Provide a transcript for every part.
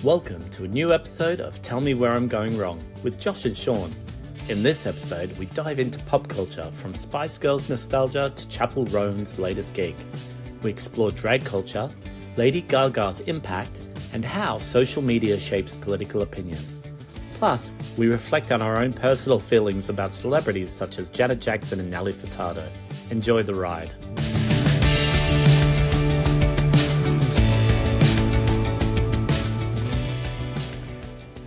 Welcome to a new episode of Tell Me Where I'm Going Wrong with Josh and Sean. In this episode, we dive into pop culture from Spice Girls nostalgia to Chappell Roan's latest gig. We explore drag culture, Lady Gaga's impact, and how social media shapes political opinions. Plus, we reflect on our own personal feelings about celebrities such as Janet Jackson and Nelly Furtado. Enjoy the ride.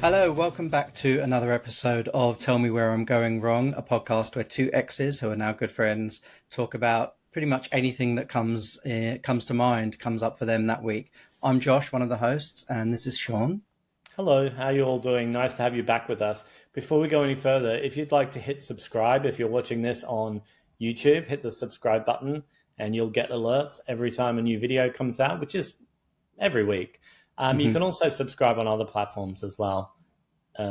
Hello, welcome back to another episode of Tell Me Where I'm Going Wrong, a podcast where two exes who are now good friends talk about pretty much anything that comes to mind, comes up for them that week. I'm Josh, one of the hosts, and this is Sean. Hello, how are you all doing? Nice to have you back with us. Before we go any further, if you'd like to hit subscribe, if you're watching this on YouTube, hit the subscribe button and you'll get alerts every time a new video comes out, which is every week. You can also subscribe on other platforms as well,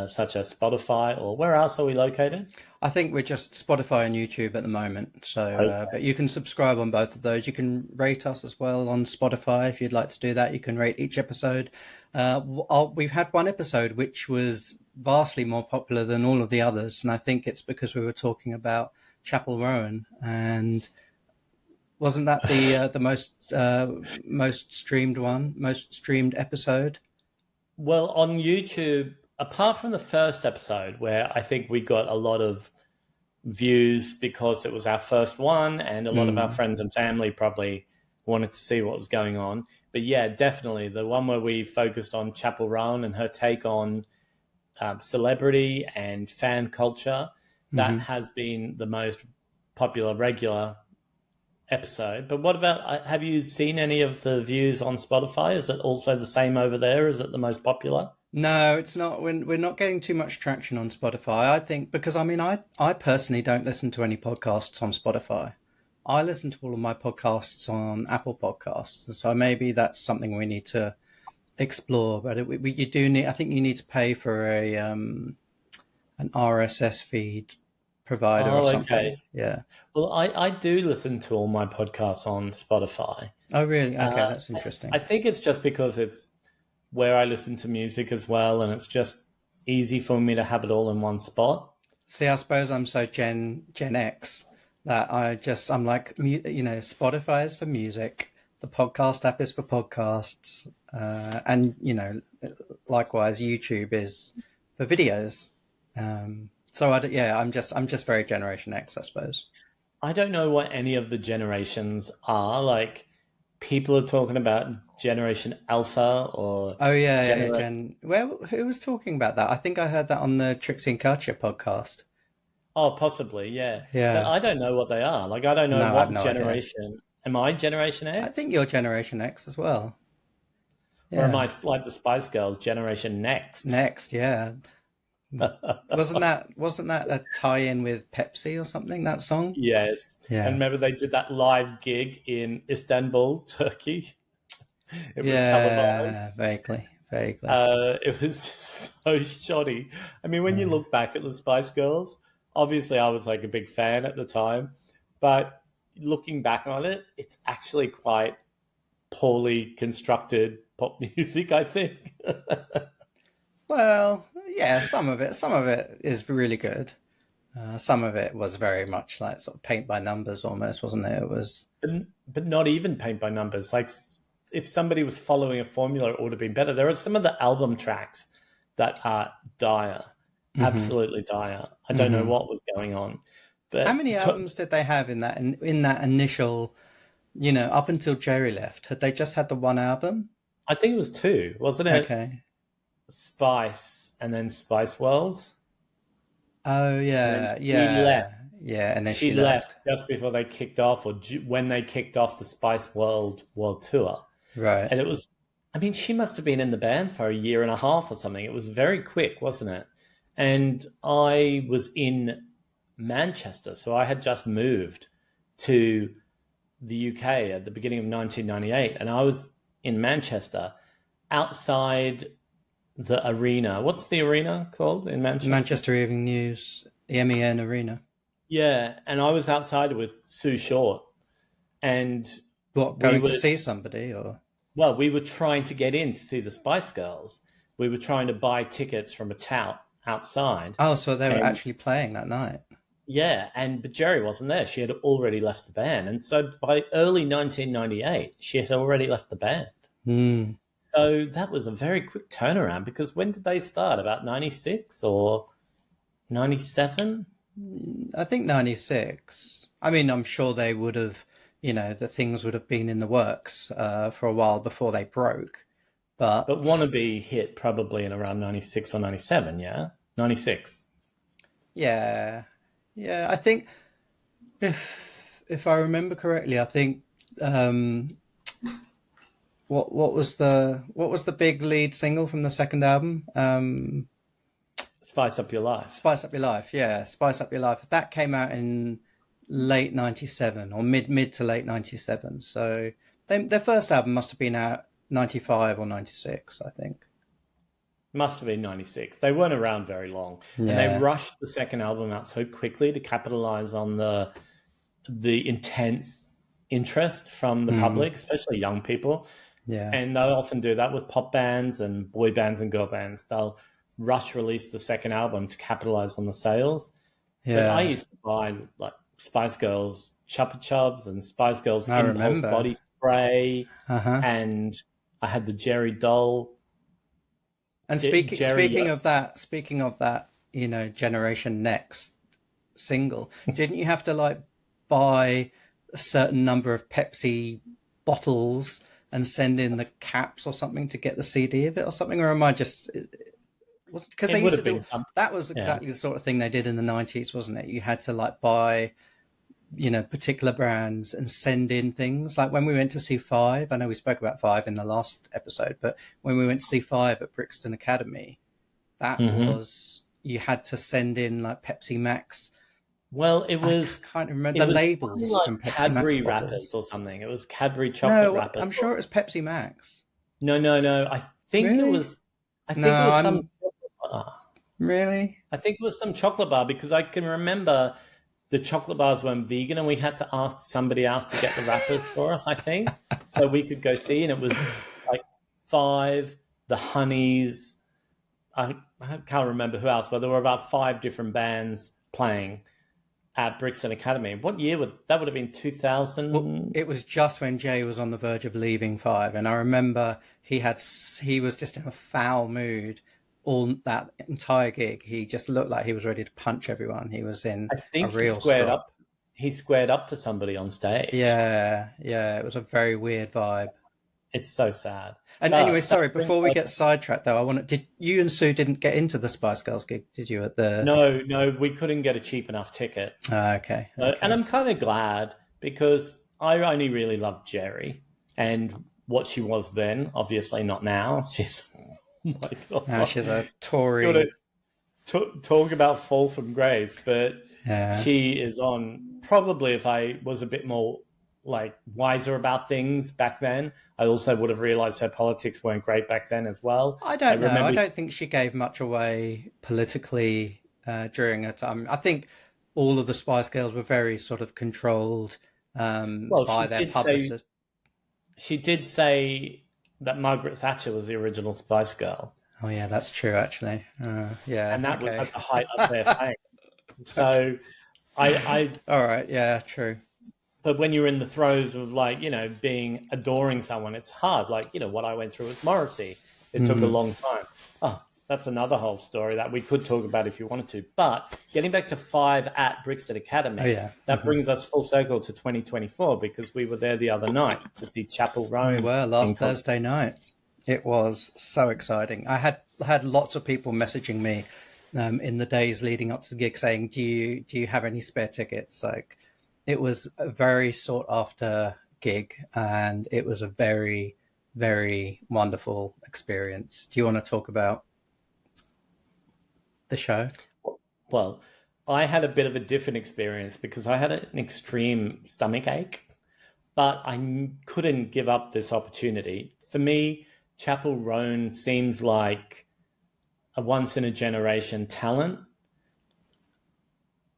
such as Spotify, or where else are we located? I think we're just Spotify and YouTube at the moment. So, Okay. but you can subscribe on both of those. You can rate us as well on Spotify if you'd like to do that. You can rate each episode. We've had one episode which was vastly more popular than all of the others, and I think it's because we were talking about Chappell Roan, and wasn't that the most streamed episode? Well, on YouTube, apart from the first episode, where I think we got a lot of views because it was our first one and a lot of our friends and family probably wanted to see what was going on. But yeah, definitely the one where we focused on Chappell Roan and her take on celebrity and fan culture, that has been the most popular regular episode. But what about, have you seen any of the views on Spotify? Is it also the same over there? Is it the most popular? No, it's not. We're not getting too much traction on Spotify, I think, because I personally don't listen to any podcasts on Spotify. I listen to all of my podcasts on Apple Podcasts, and so maybe that's something we need to explore. But you do need. I think you need to pay for an RSS feed provider or something. Okay. Yeah. Well, I do listen to all my podcasts on Spotify. Oh, really? Okay, that's interesting. I think it's just because it's where I listen to music as well, and it's just easy for me to have it all in one spot. See, I suppose I'm so Gen X that I'm like, Spotify is for music, the podcast app is for podcasts, and likewise YouTube is for videos. So I'm just very Generation X, I suppose. I don't know what any of the generations are. Like, people are talking about Generation Alpha or Who was talking about that? I think I heard that on the Trixie and Culture podcast. Oh, possibly, yeah. Yeah. But I don't know what they are. Like, I don't know No, I what have no generation. idea. Am I Generation X? I think you're Generation X as well. Or am I like the Spice Girls, Generation Next? Next, yeah. Wasn't that a tie-in with Pepsi or something, that song? Yes. Yeah. And remember they did that live gig in Istanbul, Turkey? It was televised. Vaguely. It was just so shoddy. I mean, when you look back at the Spice Girls, obviously I was like a big fan at the time, but looking back on it, it's actually quite poorly constructed pop music, I think. Well, yeah, some of it is really good. Some of it was very much like sort of paint by numbers almost, wasn't it? It was, but not even paint by numbers. Like, if somebody was following a formula, it would have been better. There are some of the album tracks that are dire, absolutely dire. I don't know what was going on. But how many albums did they have in that initial, up until Jerry left? Had they just had the one album? I think it was two, wasn't it? Okay. Spice and then Spice World. Oh yeah, She left. Yeah, and then She left just before they kicked off, or when they kicked off the Spice World Tour. Right. And it was, I mean, she must have been in the band for a year and a half or something. It was very quick, wasn't it? And I was in Manchester, so I had just moved to the UK at the beginning of 1998, and I was in Manchester outside the arena. What's the arena called in Manchester? Manchester Evening News, the MEN Arena. Yeah, and I was outside with Sue Short, and What, going to see somebody, or? Well, we were trying to get in to see the Spice Girls, we were trying to buy tickets from a tout outside. Oh, so they were And actually playing that night. yeah, but Jerry wasn't there. She had already left the band. And so by early 1998, she had already left the band. Mm. So that was a very quick turnaround because when did they start? About 96 or 97? I think 96. I mean, I'm sure they would have, the things would have been in the works for a while before they broke. But But Wannabe hit probably in around 96 or 97, yeah? 96. yeah, yeah, I think if I remember correctly, I think um, what was the big lead single from the second album? Spice Up Your Life. Spice Up Your Life. Yeah, Spice Up Your Life. That came out in late '97 or mid to late '97. So their first album must have been out '95 or '96, I think. Must have been 96. They weren't around very long. And they Yeah. rushed the second album out so quickly to capitalize on the intense interest from the Mm, public, especially young people. yeah. And they'll often do that with pop bands and boy bands and girl bands. They'll rush release the second album to capitalize on the sales. But I Yeah. used to buy like Spice Girls Chupa Chubs and Spice Girls I Impulse remember. body spray, Uh-huh. and I had the Jerry doll. And Jerry, speaking of that, Generation Next single, didn't you have to like buy a certain number of Pepsi bottles and send in the caps or something to get the CD of it or something? Or am I just was because it they would used to have do been some, that was yeah. exactly the sort of thing they did in the '90s, wasn't it? You had to like buy particular brands and send in things like when we went to see Five. I know we spoke about Five in the last episode, but when we went to see Five at Brixton Academy, that Hmm. was you had to send in like Pepsi Max. Well, I can't remember it the was something labels like from Pepsi Max Cadbury wrappers bottles. or something. It was Cadbury chocolate No, wrappers. I'm sure it was Pepsi Max. No, no, no. Really? I No, think it was some I'm chocolate bar. really. I think it was some chocolate bar because I can remember the chocolate bars weren't vegan and we had to ask somebody else to get the wrappers for us, I think, so we could go see. And it was like Five, the Honeys. I can't remember who else, but there were about five different bands playing at Brixton Academy. What year would that would have been? Well, 2000? it was just when Jay was on the verge of leaving Five, and I remember he was just in a foul mood all that entire gig. He just looked like he was ready to punch everyone. He was in I a think real strop. He squared up to somebody on stage. Yeah, yeah, it was a very weird vibe. It's so sad. And anyway, But that sorry, brings before we us get sidetracked though, I want to, did you and Sue didn't get into the Spice Girls gig, did you at the no, no, we couldn't get a cheap enough ticket. okay, And okay. I'm kind of glad because I only really loved Jerry and what she was then, obviously not now. She's, oh my Now God. she's a You want Tory. to talk about fall from grace, but Yeah. she is on probably if I was a bit more like wiser about things back then, I also would have realized her politics weren't great back then as well. I I don't know. I remember, don't think she gave much away politically during her time. I think all of the Spice Girls were very sort of controlled well, by their publicist. she did say that Margaret Thatcher was the original Spice Girl, Oh yeah, that's true actually. Yeah, and that was okay. at the height of their fame. So I All right, yeah, true. but when you're in the throes of like being adoring someone, it's hard. Like what I went through with Morrissey, it took a Hmm. long time. Oh, that's another whole story that we could talk about if you wanted to. But getting back to Five at Brixton Oh Academy, yeah. that brings us full circle to 2024 because we were there the other night to see Chappell We Roan were in last concert. Thursday night. It was so exciting. I had lots of people messaging me in the days leading up to the gig saying, "Do you have any spare tickets?" Like, it was a very sought after gig, and it was a very very wonderful experience. Do you want to talk about the show? Well, I had a bit of a different experience because I had an extreme stomach ache, but couldn't give up this opportunity. For me, Chappell Roan seems like a once in a generation talent,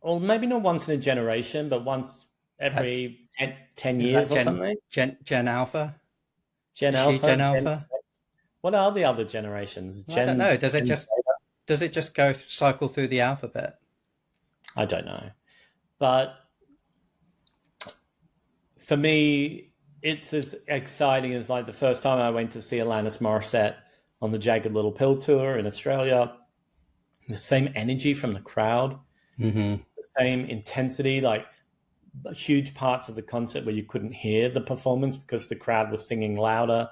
or maybe not once in a generation, but once Is that every 10 is that years or something. Gen Alpha? Gen Is she Alpha, Gen Gen Alpha? Z. What are the other generations? I don't know. Gen Does it just go cycle through the alphabet? I don't know. But for me, it's as exciting as like the first time I went to see Alanis Morissette on the Jagged Little Pill tour in Australia. The same energy from the crowd, Mm-hmm. the same intensity, like huge parts of the concert where you couldn't hear the performance because the crowd was singing louder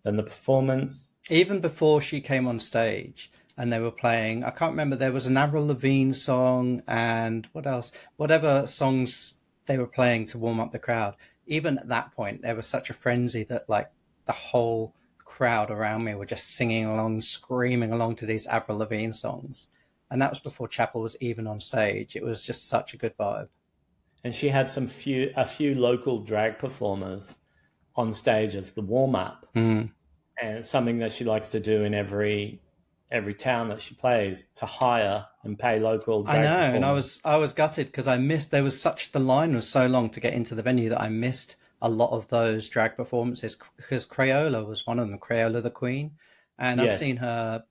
than the performance. Even before she came on stage and they were playing, I can't remember, there was an Avril Lavigne song and what else? Whatever songs they were playing to warm up the crowd. Even at that point, there was such a frenzy that like the whole crowd around me were just singing along, screaming along to these Avril Lavigne songs. And that was before Chappell was even on stage. It was just such a good vibe. And she had a few local drag performers on stage as the warm up, Mm. and it's something that she likes to do in every town that she plays to hire and pay local I drag know, and performers. I was gutted because I missed. There was such the line was so long to get into the venue that I missed a lot of those drag performances because Crayola was one of them, Crayola the Queen, and I've Yes, seen her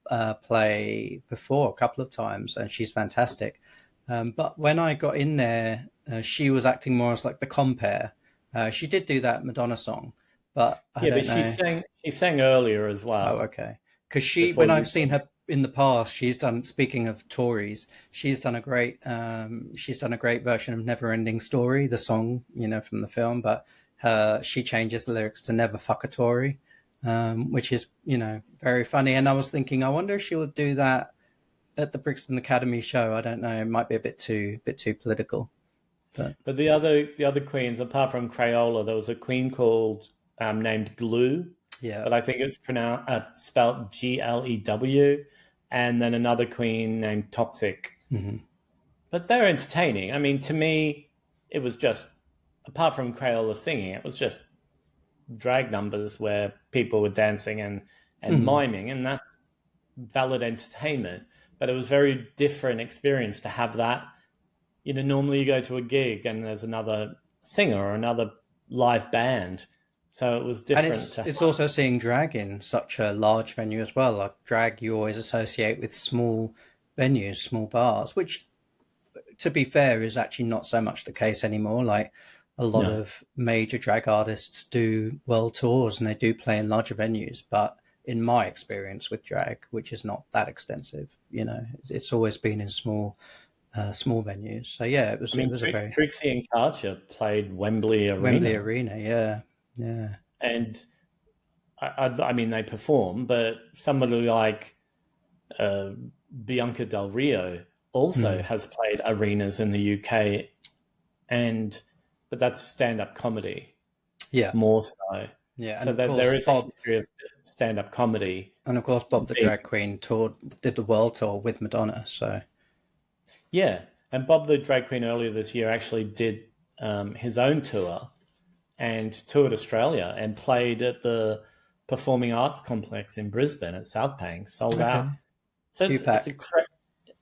play before a couple of times, and she's fantastic. But when I got in there, she was acting more as like the compare. She did do that Madonna song, but I yeah, but don't know. she sang earlier as Oh, well okay. Because before when you I've seen came. her in the past, she's done. Speaking of Tories, she's done a great version of "Never Ending Story," the song, from the film. But she changes the lyrics to "Never Fuck a Tory," which is, very funny. And I was thinking, I wonder if she would do that at the Brixton Academy show. I don't know. It might be a bit too political, but But the other queens, apart from Crayola, there was a queen called named Glue, yeah. but I think it's pronounced spelled Glew, and then another queen named Toxic. Hmm. But they're entertaining. I mean, to me, it was just apart from Crayola singing, it was just drag numbers where people were dancing and Hmm. miming, and that's valid entertainment. But it was a very different experience to have that. Normally you go to a gig and there's another singer or another live band, so it was And different to. it's also seeing drag in such a large venue as well. Like drag, you always associate with small venues, small bars, which, to be fair, is actually not so much the case anymore. Like a lot No, of major drag artists do world tours and they do play in larger venues. But in my experience with drag, which is not that extensive, it's always been in small venues. So yeah, I it mean was a very Trixie and Katja played Wembley Wembley Arena, Arena. Yeah, yeah. and I mean they perform, but somebody like uh, Bianca Del Rio also Mm. has played arenas in the UK, and but that's stand-up comedy Yeah, more so. yeah, and So of that course there is a Bob. history of stand-up comedy. And of course, Bob the Being, Drag Queen did the world tour with Madonna. So yeah, and Bob the Drag Queen earlier this year actually did his own tour and toured Australia and played at the Performing Arts Complex in Brisbane at South Bank, sold out. okay, So it's two-pack. incredible.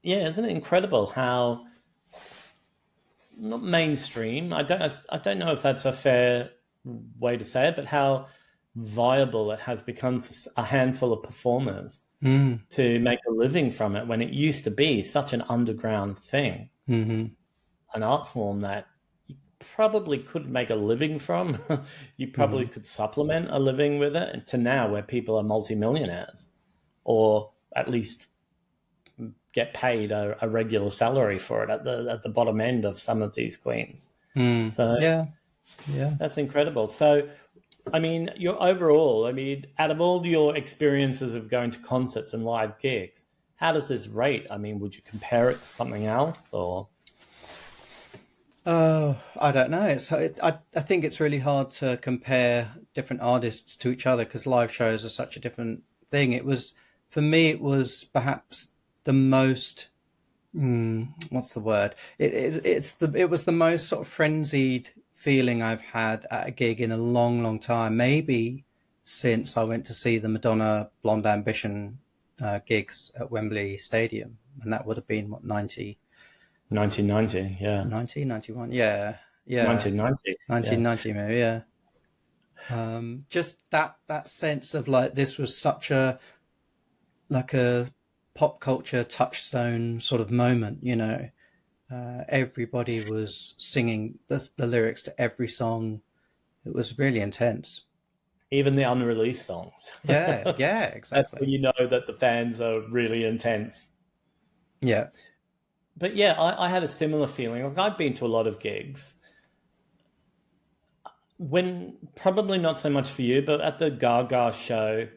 Yeah, isn't it incredible how not mainstream? I don't know if that's a fair way to say it, but how viable it has become for a handful of performers Mm, to make a living from it when it used to be such an underground thing, hmm. an art form that you probably could make a living from. You probably Hmm. could supplement a living with it, and to now where people are multimillionaires or at least get paid a regular salary for it at the bottom end of some of these queens. Mm. So Yeah, yeah. that's incredible. So I mean, your overall, I mean, out of all your experiences of going to concerts and live gigs, how does this rate? I mean, would you compare it to something else or? Oh, I don't know. I think it's really hard to compare different artists to each other because live shows are such a different thing. For me, it was perhaps the most, what's the word? It was the most sort of frenzied feeling I've had at a gig in a long, long time. Maybe since I went to see the Madonna Blonde Ambition gigs at Wembley Stadium, and that would have been what 1990, yeah. 1991. Yeah, yeah, 1990, yeah. 1990 maybe. Yeah, Just that sense of like this was such a like a pop culture touchstone sort of moment, you know. Everybody was singing the lyrics to every song. It was really intense. Even the unreleased songs. Yeah, yeah, That's when exactly. you know that the fans are really intense. Yeah. But yeah, I had a similar feeling. Like I've been to a lot of gigs when probably not so much for you, but at the Gaga show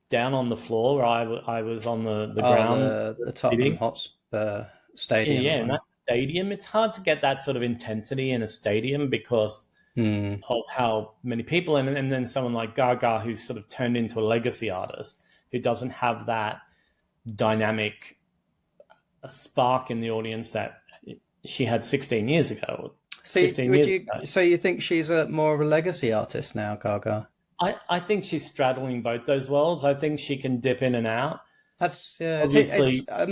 down on the floor where I was on the Oh, ground the Tottenham sitting. Hotspur Yeah, Stadium yeah, in that one. stadium, it's hard to get that sort of intensity in a stadium because Hmm. of how many people, and then someone like Gaga who's sort of turned into a legacy artist who doesn't have that dynamic spark in the audience that she had 16 years ago or So 15 would years you? ago. So you think she's a more of a legacy artist now, Gaga? I think she's straddling both those worlds. I think she can dip in and out. That's yeah. It's Obviously, uh,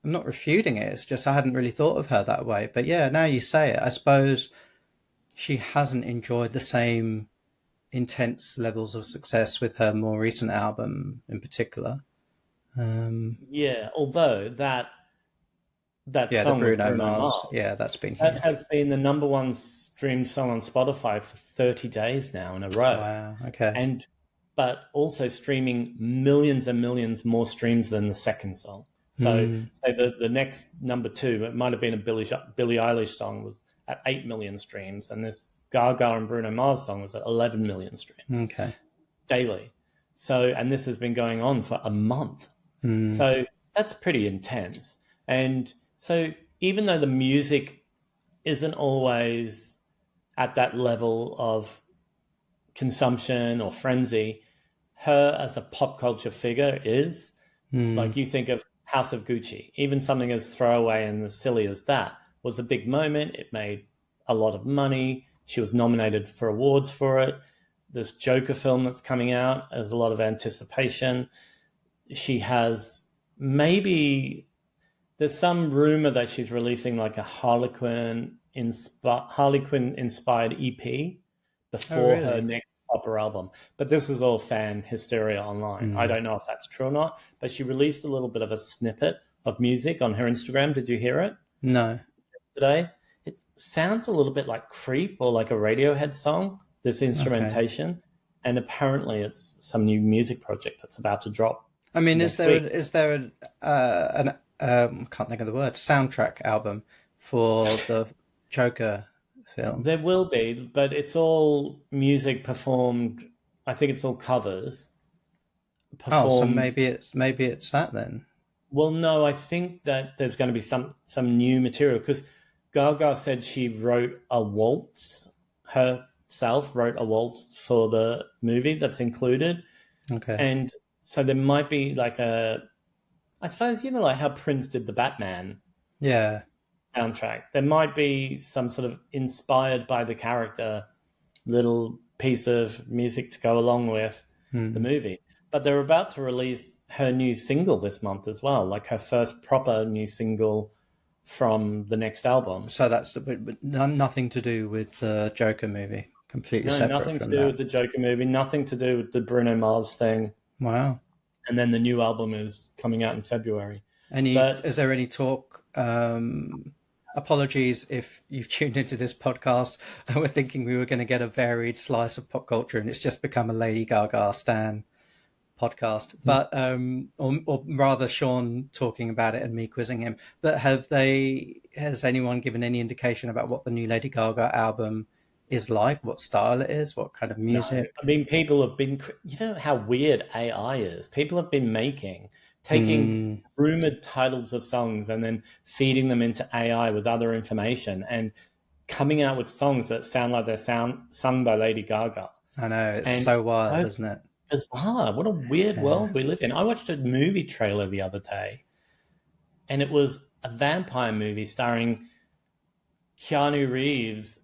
I'm not refuting it. It's just I hadn't really thought of her that way. But yeah, now you say it, I suppose she hasn't enjoyed the same intense levels of success with her more recent album in particular. Um, yeah, although that yeah, the song with Bruno Bruno Mars. Mars, Yeah, that's been that huge. has been the number one streamed song on Spotify for 30 days now in a row. Wow. Okay. And but also streaming millions and millions more streams than the second song. So, Mm, say the next number two, it might have been a Billie Eilish song, was at 8 million streams, and this Gaga and Bruno Mars song was at 11 million streams okay. daily. So, and this has been going on for a month. Mm, So that's pretty intense. And so, even though the music isn't always at that level of consumption or frenzy, her as a pop culture figure is. mm. Like you think of House of Gucci, even something as throwaway and as silly as that was a big moment. It made a lot of money. She was nominated for awards for it. This Joker film that's coming out, there's a lot of anticipation. She has maybe there's some rumor that she's releasing like a Harlequin inspired EP Oh, before her really? next proper album. But this is all fan hysteria online. I Mm. don't know if that's true or not, but she released a little bit of a snippet of music on her Instagram. Did you hear it No. today? It sounds a little bit like Creep or like a Radiohead song, this Okay. instrumentation. And apparently it's some new music project that's about to drop I mean, next week. is there an can't think of the word soundtrack album for the Joker film? There will be, but it's all music performed. I think it's all covers Oh, so performed. maybe it's that then. Well, no, I think that there's going to be some new material because Gaga said she wrote a waltz herself, wrote a waltz for the movie that's included, Okay. and so there might be like a. I suppose you know like how Prince did the Batman Yeah. soundtrack. There might be some sort of inspired by the character little piece of music to go along with the Hmm. movie. But they're about to release her new single this month as well, like her first proper new single from the next album. So that's but nothing to do with the Joker movie. Completely No, separate nothing to from do that. with the Joker movie, nothing to do with the Bruno Mars thing. Wow. And then the new album is coming out in February. But Is there any talk? Apologies if you've tuned into this podcast and we're thinking we were going to get a varied slice of pop culture, and it's just become a Lady Gaga stan podcast. But or rather, Sean talking about it and me quizzing him. But has anyone given any indication about what the new Lady Gaga album is like? What style it is? What kind of no, music? I mean, people have been, you know how weird AI is? People have been taking Mm, rumored titles of songs and then feeding them into AI with other information and coming out with songs that sound like they're sung by Lady Gaga. I know it's And so wild, so isn't it? bizarre. What a weird Yeah. world we live in. I watched a movie trailer the other day and it was a vampire movie starring Keanu Reeves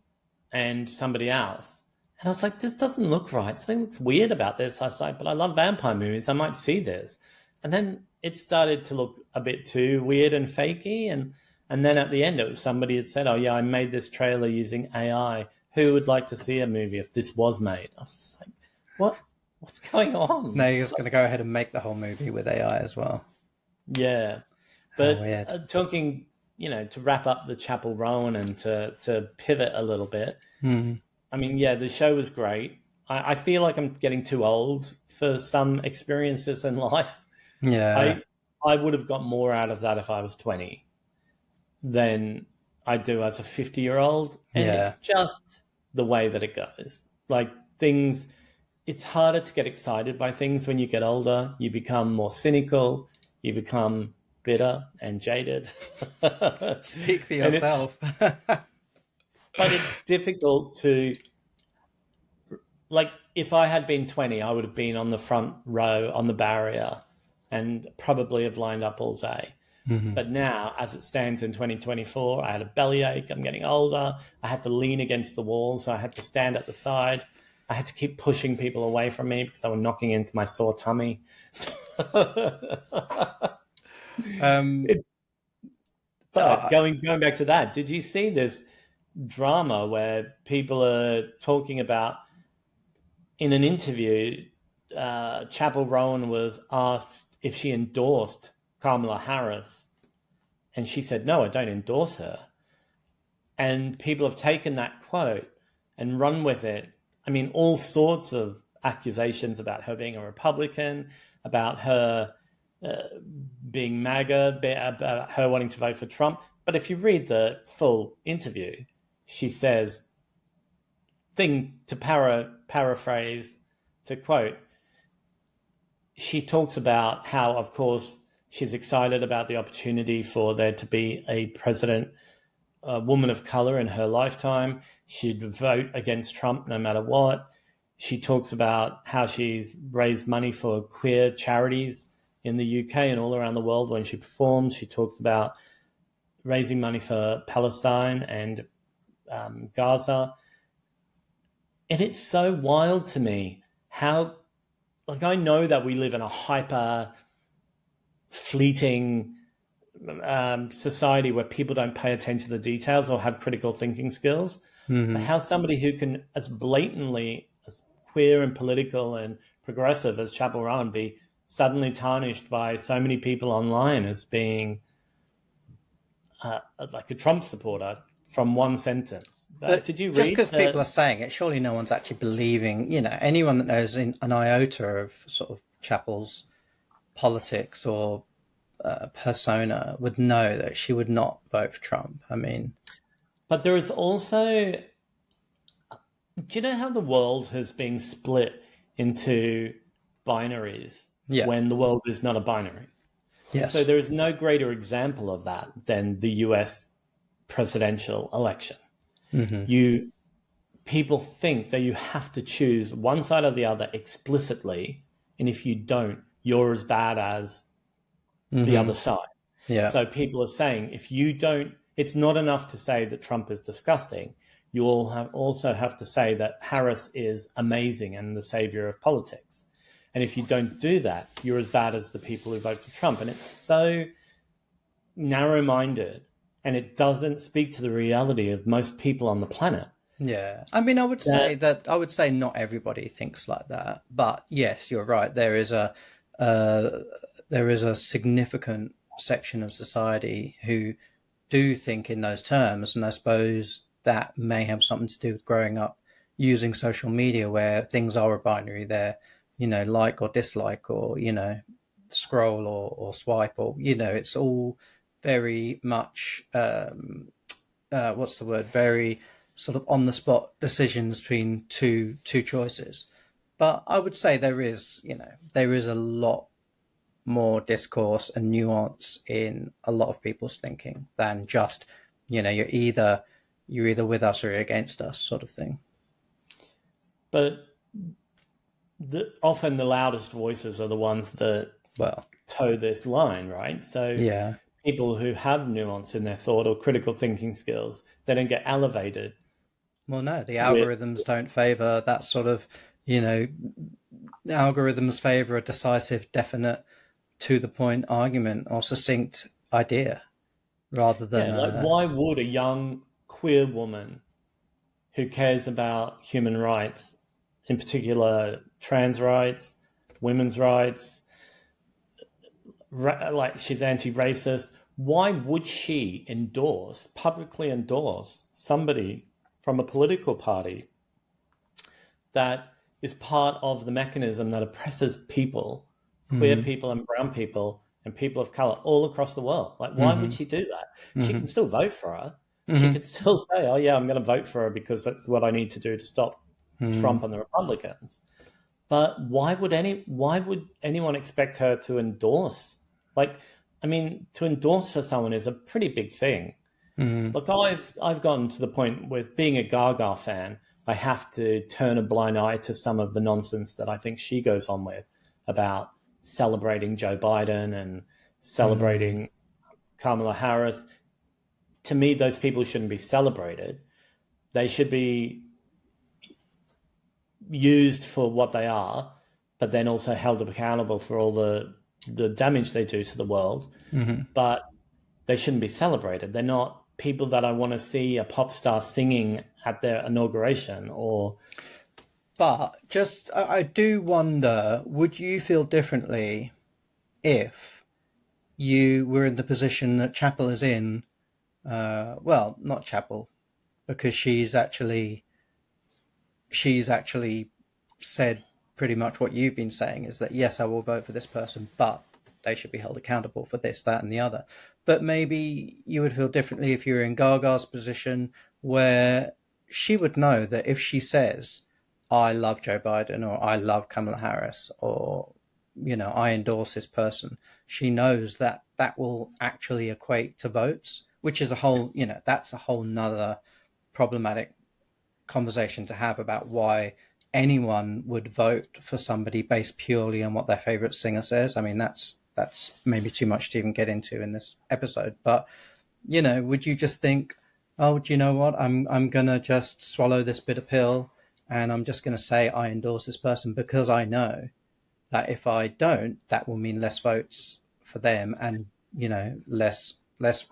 and somebody else. And I was like, this doesn't look right. Something looks weird about this. I was like, but I love vampire movies. I might see this. And then it started to look a bit too weird and fakey. And then at the end, it was somebody had said, oh, yeah, I made this trailer using AI who would like to see a movie if this was made? I was just like, what? What's going Now on? you're just going to go ahead and make the whole movie with AI as well. Yeah. How But weird. talking, to wrap up the Chappell Roan and to pivot a little bit, Hmm. I mean, yeah, the show was great. I feel like I'm getting too old for some experiences in life. Yeah, I I would have got more out of that if I was 20 than I do as a 50-year-old. And yeah. it's just the way that it goes. Like things, it's harder to get excited by things when you get older. You become more cynical, you become bitter and jaded. Speak for and it, yourself. but it's difficult to, like, if I had been 20, I would have been on the front row on the barrier and probably have lined up all day. Hmm. But now, as it stands in 2024, I had a bellyache. I'm getting older. I had to lean against the wall, so I had to stand at the side. I had to keep pushing people away from me because they were knocking into my sore tummy. Um, But uh, going back to that, did you see this drama where people are talking about in an interview? Chappell Roan was asked if she endorsed Kamala Harris, and she said, "No, I don't endorse her." And people have taken that quote and run with it. I mean, all sorts of accusations about her being a Republican, about her uh, being MAGA, about her wanting to vote for Trump. But if you read the full interview, she says, to paraphrase, to quote, she talks about how, of course, she's excited about the opportunity for there to be a president, a woman of color in her lifetime. She'd vote against Trump no matter what. She talks about how she's raised money for queer charities in the UK and all around the world when she performs. She talks about raising money for Palestine and Gaza. And it's so wild to me how, like, I know that we live in a hyper fleeting society where people don't pay attention to the details or have critical thinking skills. But mhm. how somebody who can, as blatantly as queer and political and progressive as Chappell Roan, be suddenly tarnished by so many people online as being like a Trump supporter from one sentence. But Did you just read because people are saying it, surely no one's actually believing. Anyone that knows in an iota of sort of Chapel's politics or persona would know that she would not vote for Trump. I mean, But there is also, do you know how the world has been split into binaries yeah, when the world is not a binary? And so yes, there is no greater example of that than the US presidential election. hmm, You People think that you have to choose one side or the other explicitly, and if you don't, you're as bad as the hmm, other side. yeah, So people are saying if you don't, it's not enough to say that Trump is disgusting. You all also have to say that Harris is amazing and the savior of politics. And if you don't do that, you're as bad as the people who vote for Trump. And it's so narrow minded and it doesn't speak to the reality of most people on the planet. yeah. I mean, That, I would say not everybody thinks like that, but yes, you're right. Uh, there is a significant section of society who do think in those terms, and I suppose that may have something to do with growing up using social media where things are a binary. They're, like or dislike, or scroll or swipe, or it's all very much what's the word? Very sort of on the spot decisions between two choices. But I would say there is a lot more discourse and nuance in a lot of people's thinking than just you're either with us or you're against us sort of thing. but often the loudest voices are the ones that Well, toe this line, right? So yeah. people who have nuance in their thought or critical thinking skills, they don't get elevated Well, no, the with. algorithms don't favor that sort of, you know, the algorithms favor a decisive, definite, to the point argument or succinct idea rather than Yeah, like why would a young queer woman who cares about human rights, in particular trans rights, women's rights, like she's anti-racist. Why would she publicly endorse somebody from a political party that is part of the mechanism that oppresses people, queer people and brown people and people of color all across the world? Like, why would she do that? She can still vote for her. She could still say, oh yeah, I'm going to vote for her because that's what I need to do to stop Trump and the Republicans. But why would anyone expect her to endorse? Like, I mean, to endorse for someone is a pretty big thing. Look, I've gotten to the point with being a Gaga fan, I have to turn a blind eye to some of the nonsense that I think she goes on with about celebrating Joe Biden and celebrating Kamala Harris. To me, those people shouldn't be celebrated. They should be used for what they are, but then also held accountable for all the damage they do to the world. But they shouldn't be celebrated. They're not people that I want to see a pop star singing at their inauguration or. But just, I do wonder, would you feel differently if you were in the position that Chappell is in? Well, not Chappell, because she's actually said pretty much what you've been saying, is that yes, I will vote for this person, but they should be held accountable for this, that, and the other. But maybe you would feel differently if you were in Gaga's position, where she would know that if she says, I love Joe Biden, or I love Kamala Harris, or, I endorse this person, she knows that that will actually equate to votes, which is that's a whole nother problematic conversation to have about why anyone would vote for somebody based purely on what their favorite singer says. I mean, that's maybe too much to even get into in this episode. But would you just think, oh, do you know what? I'm gonna just swallow this bitter pill, and I'm just gonna say I endorse this person because I know that if I don't, that will mean less votes for them, and less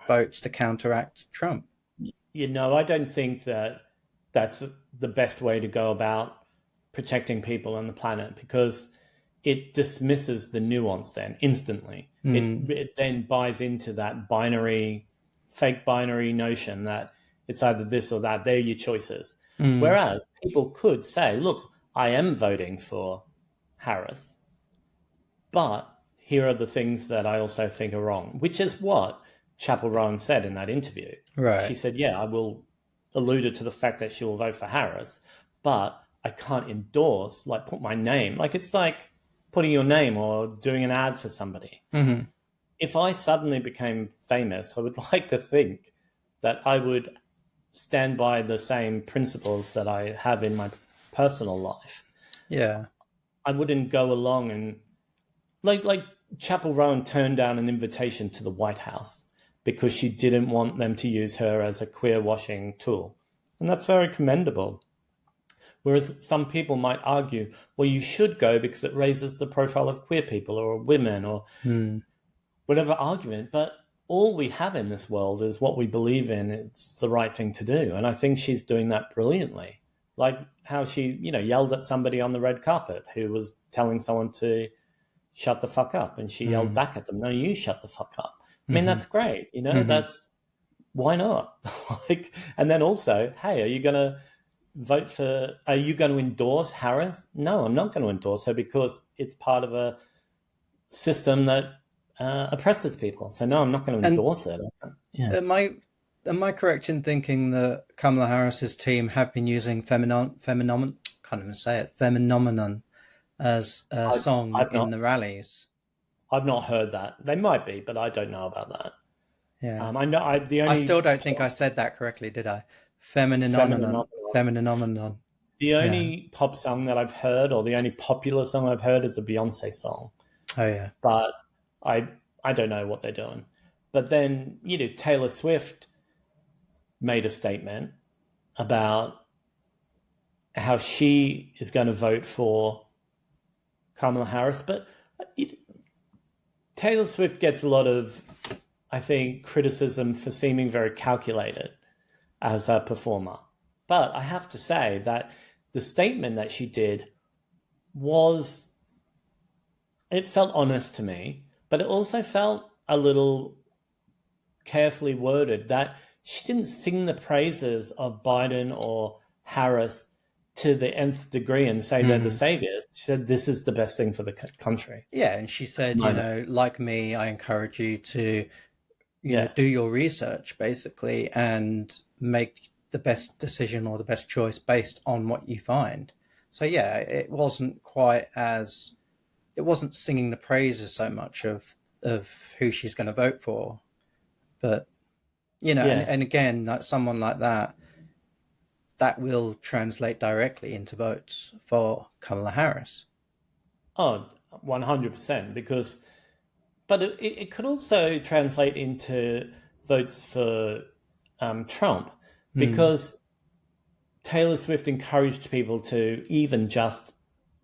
votes to counteract Trump. I don't think that that's the best way to go about protecting people on the planet, because it dismisses the nuance then instantly. It then buys into that fake binary notion that it's either this or that. They're your choices. Whereas people could say, look, I am voting for Harris, but here are the things that I also think are wrong, which is what Chappell Roan said in that interview. Right. She said, yeah, I will alluded to the fact that she will vote for Harris, but I can't endorse, like put my name. Like it's like putting your name or doing an ad for somebody. If I suddenly became famous, I would like to think that I would stand by the same principles that I have in my personal life. Yeah. I wouldn't go along and like Chappell Roan turned down an invitation to the White House because she didn't want them to use her as a queer washing tool. And that's very commendable. Whereas some people might argue, well, you should go because it raises the profile of queer people or women or whatever argument. But all we have in this world is what we believe in. It's the right thing to do. And I think she's doing that brilliantly. Like how she, yelled at somebody on the red carpet who was telling someone to shut the fuck up. And she yelled back at them, no, you shut the fuck up. I mean, that's great. That's, why not? And then also, hey, are you going to endorse Harris? No, I'm not going to endorse her because it's part of a system that oppresses people. So no, I'm not going to endorse it. Yeah. Am I correct in thinking that Kamala Harris's team have been using phenomenon as a song in the rallies? I've not heard that. They might be, but I don't know about that. Yeah, I know. I still don't think I said that correctly, did I? Femininomenon. The only pop song that I've heard, or the only popular song I've heard, is a Beyonce song. Oh yeah. But I don't know what they're doing. But then Taylor Swift made a statement about how she is going to vote for Kamala Harris, but Taylor Swift gets a lot of, I think, criticism for seeming very calculated as a performer. But I have to say that the statement that she did was, it felt honest to me, but it also felt a little carefully worded, that she didn't sing the praises of Biden or Harris to the nth degree and say they're the saviors. She said this is the best thing for the country. Yeah, and she said, like me, I encourage you to, Yeah. do your research basically and make the best decision or the best choice based on what you find. So yeah, it wasn't singing the praises so much of who she's going to vote for, but Yeah. and again, like someone like that will translate directly into votes for Kamala Harris. Oh, 100%. Because, but it could also translate into votes for Trump, because Taylor Swift encouraged people to even just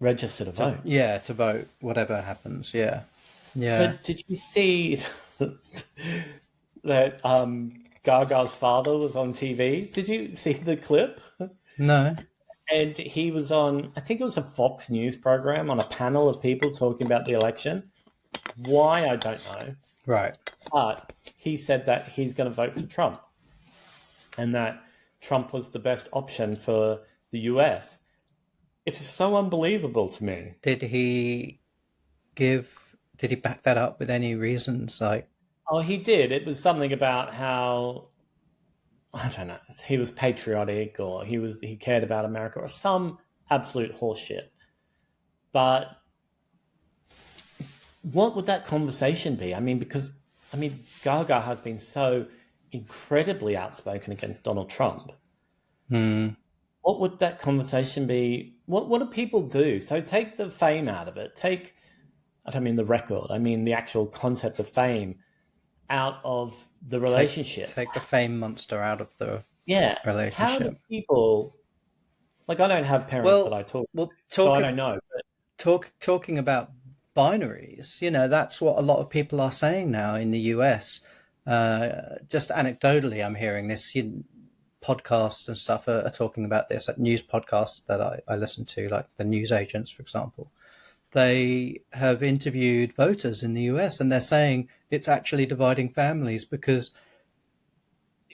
register to vote. To vote, whatever happens. Yeah. Yeah. But did you see that Gaga's father was on TV? Did you see the clip? No. And he was on, I think it was a Fox News program, on a panel of people talking about the election. Why, I don't know. Right. But he said that he's going to vote for Trump and that Trump was the best option for the US. It is so unbelievable to me. Did he back that up with any reasons? Like, Oh, he did. It was something about how, I don't know, he was patriotic, or he cared about America, or some absolute horseshit. But what would that conversation be? I mean, because Gaga has been so incredibly outspoken against Donald Trump. What would that conversation be? What do people do? So take the fame out of it. I don't mean the record. I mean the actual concept of fame out of the relationship. take the fame monster out of the Yeah. How do relationship. people, like, I don't have parents that I talk to, so I don't know. But Talking about binaries, that's what a lot of people are saying now in the US. Just anecdotally, I'm hearing this. Podcasts and stuff are talking about this, like news podcasts that I listen to, like the news agents, for example. They have interviewed voters in the US and they're saying it's actually dividing families, because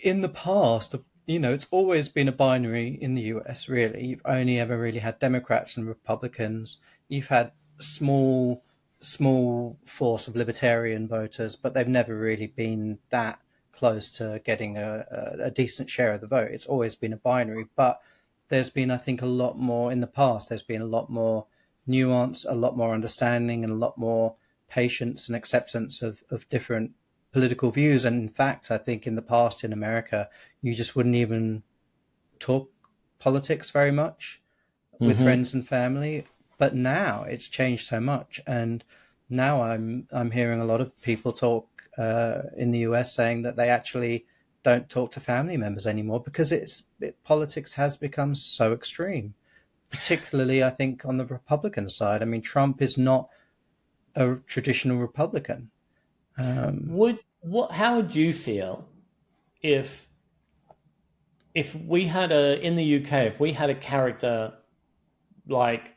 in the past, it's always been a binary in the US, really. You've only ever really had Democrats and Republicans. You've had small force of libertarian voters, but they've never really been that close to getting a decent share of the vote. It's always been a binary, but there's been, I think, a lot more in the past. There's been a lot more nuance, a lot more understanding, and a lot more patience and acceptance of different political views. And in fact, I think in the past in America, you just wouldn't even talk politics very much with friends and family. But now it's changed so much, and now I'm hearing a lot of people talk in the US saying that they actually don't talk to family members anymore because politics has become so extreme. Particularly, I think, on the Republican side. I mean, Trump is not a traditional Republican. how would you feel if we had in the UK, if we had a character like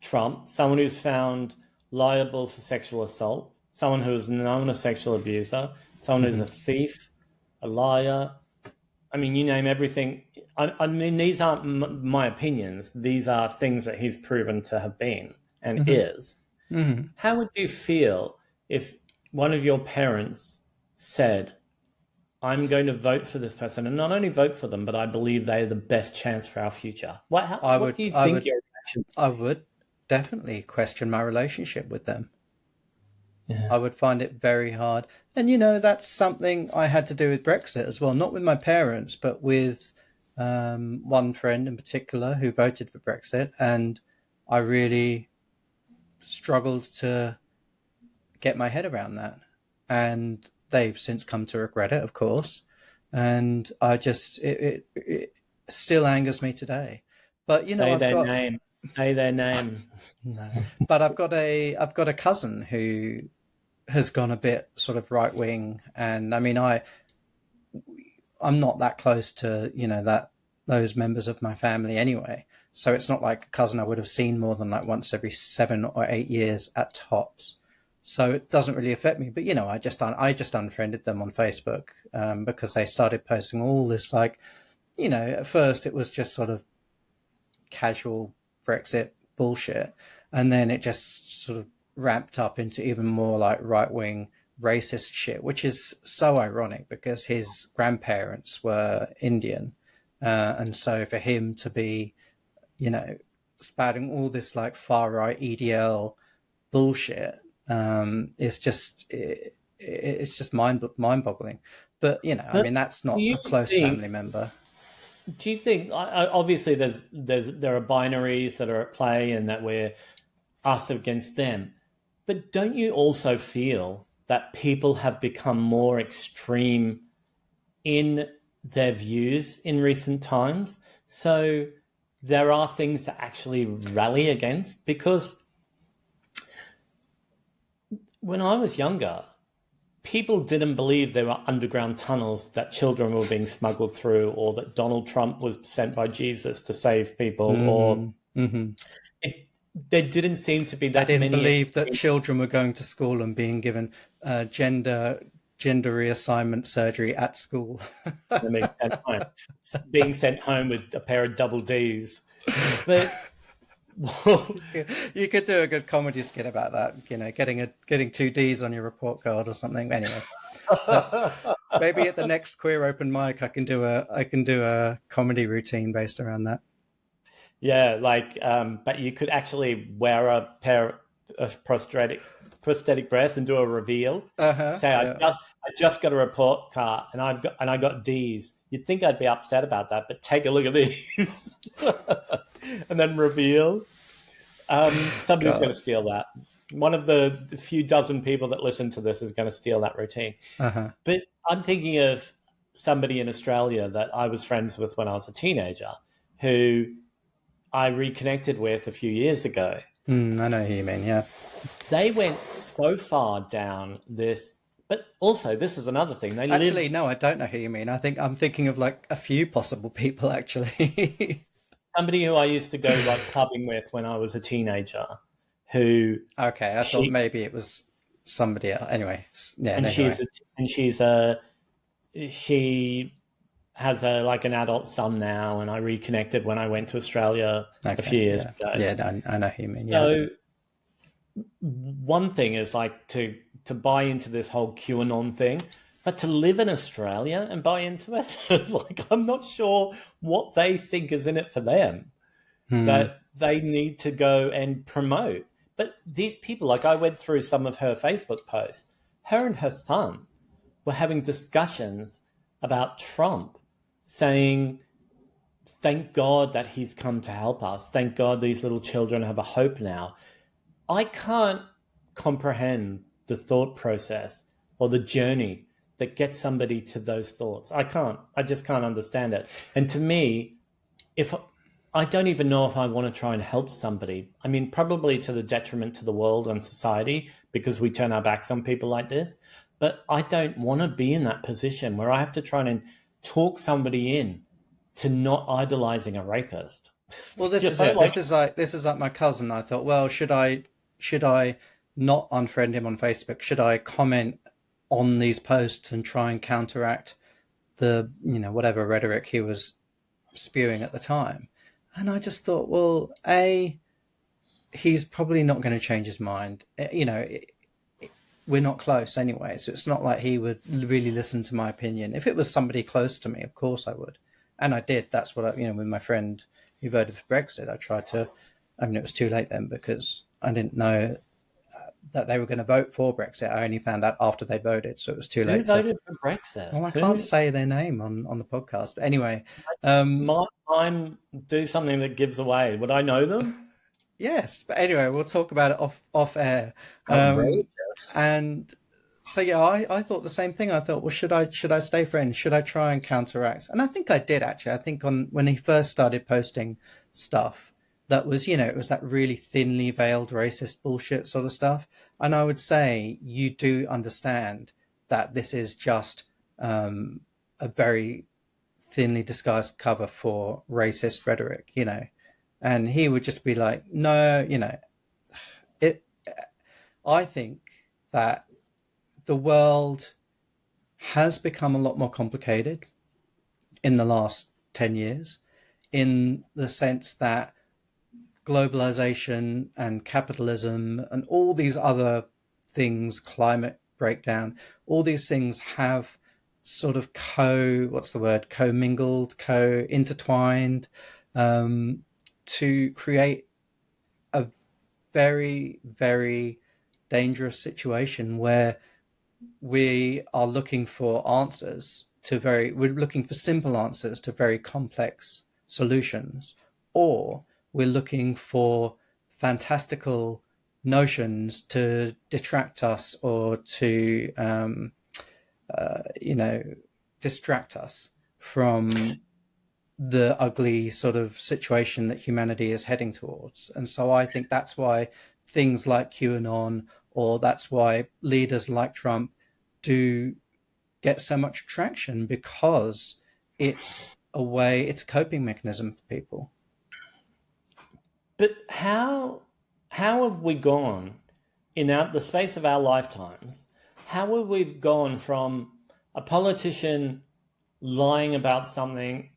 Trump, someone who's found liable for sexual assault, someone who's known a sexual abuser, someone who's a thief, a liar. I mean, you name everything. I mean, these aren't my opinions. These are things that he's proven to have been and is. How would you feel if one of your parents said, I'm going to vote for this person, and not only vote for them, but I believe they're the best chance for our future? What do you think your reaction? I would definitely question my relationship with them. Yeah. I would find it very hard. And, that's something I had to do with Brexit as well, not with my parents, but with one friend in particular who voted for Brexit. And I really struggled to get my head around that. And they've since come to regret it, of course. And I just, it still angers me today. But, Say their name. Say their name. No. But I've got a cousin who has gone a bit sort of right wing, and I mean I'm not that close to that those members of my family anyway. So it's not like a cousin I would have seen more than like once every 7 or 8 years at tops. So it doesn't really affect me. But I just unfriended them on Facebook because they started posting all this like, at first it was just sort of casual Brexit bullshit, and then it just sort of ramped up into even more like right wing racist shit, which is so ironic because his grandparents were Indian, and so for him to be, spouting all this like far right EDL bullshit, it's just mind boggling. But I But mean, that's do not you a close think? family member. Do you think? Obviously, there are binaries that are at play, and that we're us against them. But don't you also feel that people have become more extreme in their views in recent times? So there are things to actually rally against, because when I was younger, people didn't believe there were underground tunnels that children were being smuggled through, or that Donald Trump was sent by Jesus to save people, or Mm-hmm. it, there didn't seem to be They that didn't many believe that extreme. children were going to school and being given gender reassignment surgery at school. Being sent home with a pair of double D's. But well, You could do a good comedy skit about that. Getting two D's on your report card or something. Anyway, that maybe at the next queer open mic, I can do a comedy routine based around that. yeah, but you could actually wear a pair of prosthetic breasts and do a reveal. Say, Yeah. I just got a report card and I got D's. You'd think I'd be upset about that, but take a look at these, and then reveal. Somebody's going God. to steal that. One of the few dozen people that listen to this is going to steal that routine. But I'm thinking of somebody in Australia that I was friends with when I was a teenager, who I reconnected with a few years ago. I know who you mean. Yeah. They went so far down this, but also this is another thing. They live Actually, no, I don't know who you mean. I think I'm thinking of like a few possible people actually. somebody who I used to go like clubbing with when I was a teenager, who Okay, I thought she maybe it was somebody else. Anyway, yeah, and anyway. she's a she has a like an adult son now, and I reconnected when I went to Australia a Okay, few years yeah, ago. yeah, I know who you mean. Yeah. So one thing is like to buy into this whole QAnon thing, but to live in Australia and buy into it, like I'm not sure what they think is in it for them Hmm. that they need to go and promote. But these people, like I went through some of her Facebook posts, her and her son were having discussions about Trump, saying, thank God that he's come to help us. Thank God these little children have a hope now. I can't comprehend the thought process or the journey that gets somebody to those thoughts. I can't. I just can't understand it. And to me, if I don't even know if I want to try and help somebody. I mean, probably to the detriment to the world and society, because we turn our backs on people like this. But I don't want to be in that position where I have to try and talk somebody in to not idolizing a rapist. Well, this You is know, it. like This is like my cousin. I thought, well, should I not unfriend him on Facebook? Should I comment on these posts and try and counteract the whatever rhetoric he was spewing at the time? And I just thought, well, he's probably not going to change his mind. We're not close anyway, so it's not like he would really listen to my opinion. If it was somebody close to me, of course I would, and I did. That's what with my friend who voted for Brexit. I tried to. I mean, it was too late then because I didn't know that they were going to vote for Brexit. I only found out after they voted, so it was too who late to. voted for Brexit? Well, I can't Who say their name on the podcast, but anyway, might I do something that gives away? Would I know them? yes. But anyway, we'll talk about it off air. Outrageous. And so yeah, I thought the same thing. I thought, well, should I stay friends? Should I try and counteract? And I think I did actually. I think on when he first started posting stuff that was, it was that really thinly veiled racist bullshit sort of stuff. And I would say you do understand that this is just a very thinly disguised cover for racist rhetoric, and he would just be like, no, it. I think that the world has become a lot more complicated in the last 10 years, in the sense that globalization and capitalism and all these other things, climate breakdown, all these things have sort of co-mingled, co-intertwined, to create a very, very dangerous situation where we're looking for simple answers to very complex solutions, or we're looking for fantastical notions to detract us or to you know distract us from the ugly sort of situation that humanity is heading towards. And so I think that's why things like QAnon, or that's why leaders like Trump do get so much traction, because it's a coping mechanism for people. But how have we gone the space of our lifetimes? How have we gone from a politician lying about something,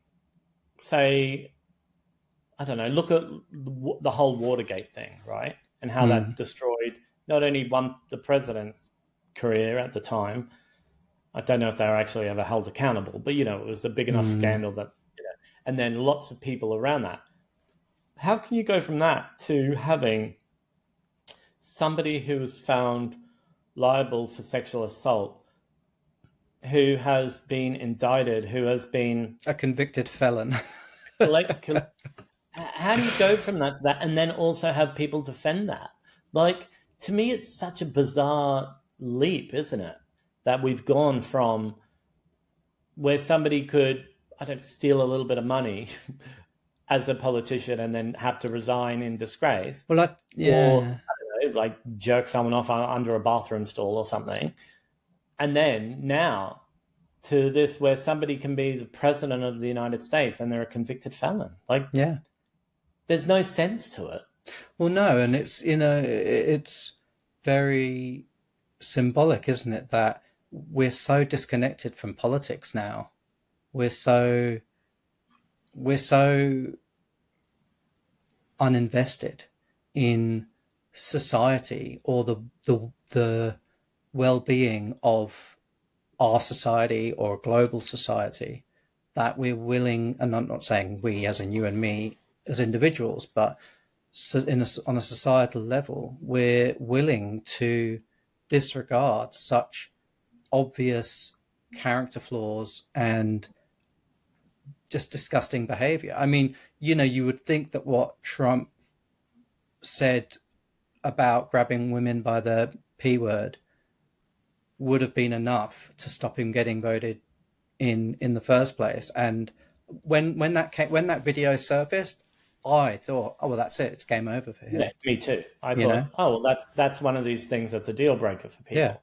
say, I don't know, look at the whole Watergate thing, right? And how that Mm. destroyed not only the president's career at the time. I don't know if they were actually ever held accountable, but it was a big enough Mm. scandal that, and then lots of people around that. How can you go from that to having somebody who was found liable for sexual assault, who has been indicted, who has been A convicted felon. collect, how do you go from that to that and then also have people defend that? Like, to me, it's such a bizarre leap, isn't it? That we've gone from where somebody could, I don't steal a little bit of money as a politician and then have to resign in disgrace, Well, or yeah. I don't know, like jerk someone off under a bathroom stall or something. And then now to this where somebody can be the president of the United States and they're a convicted felon. Like, Yeah. there's no sense to it. Well, no, and it's very symbolic, isn't it, that we're so disconnected from politics now. We're so we're so uninvested in society, or the well-being of our society or global society, that we're willing, and I'm not saying we as in you and me as individuals, but on a societal level, we're willing to disregard such obvious character flaws and just disgusting behavior. I mean, you would think that what Trump said about grabbing women by the P word would have been enough to stop him getting voted in the first place. And when that video surfaced, I thought, oh well, that's it. It's game over for Yeah, him. me too. I You know? thought, oh, well, that's one of these things that's a deal breaker for Yeah, people,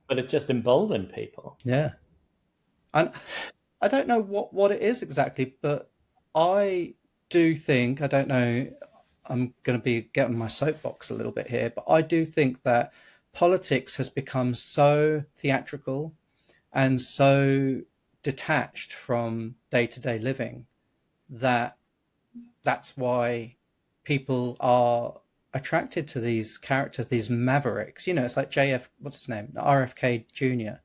but it just emboldened people. yeah. And I don't know what it is exactly, but I do think, I don't know, I'm going to be getting my soapbox a little bit here, but I do think that politics has become so theatrical and so detached from day to day living, that that's why people are attracted to these characters, these mavericks. It's like what's his name? RFK Jr.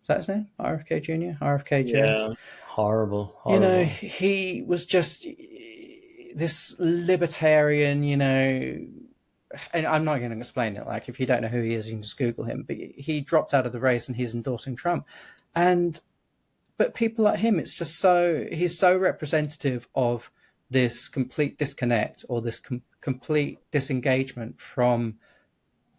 Is that his name? RFK Jr. RFKJ. Yeah, horrible, horrible. He was just this libertarian. And I'm not going to explain it. Like, if you don't know who he is, you can just Google him. But he dropped out of the race and he's endorsing Trump. And but people like him, it's just he's so representative of this complete disconnect, or this complete disengagement from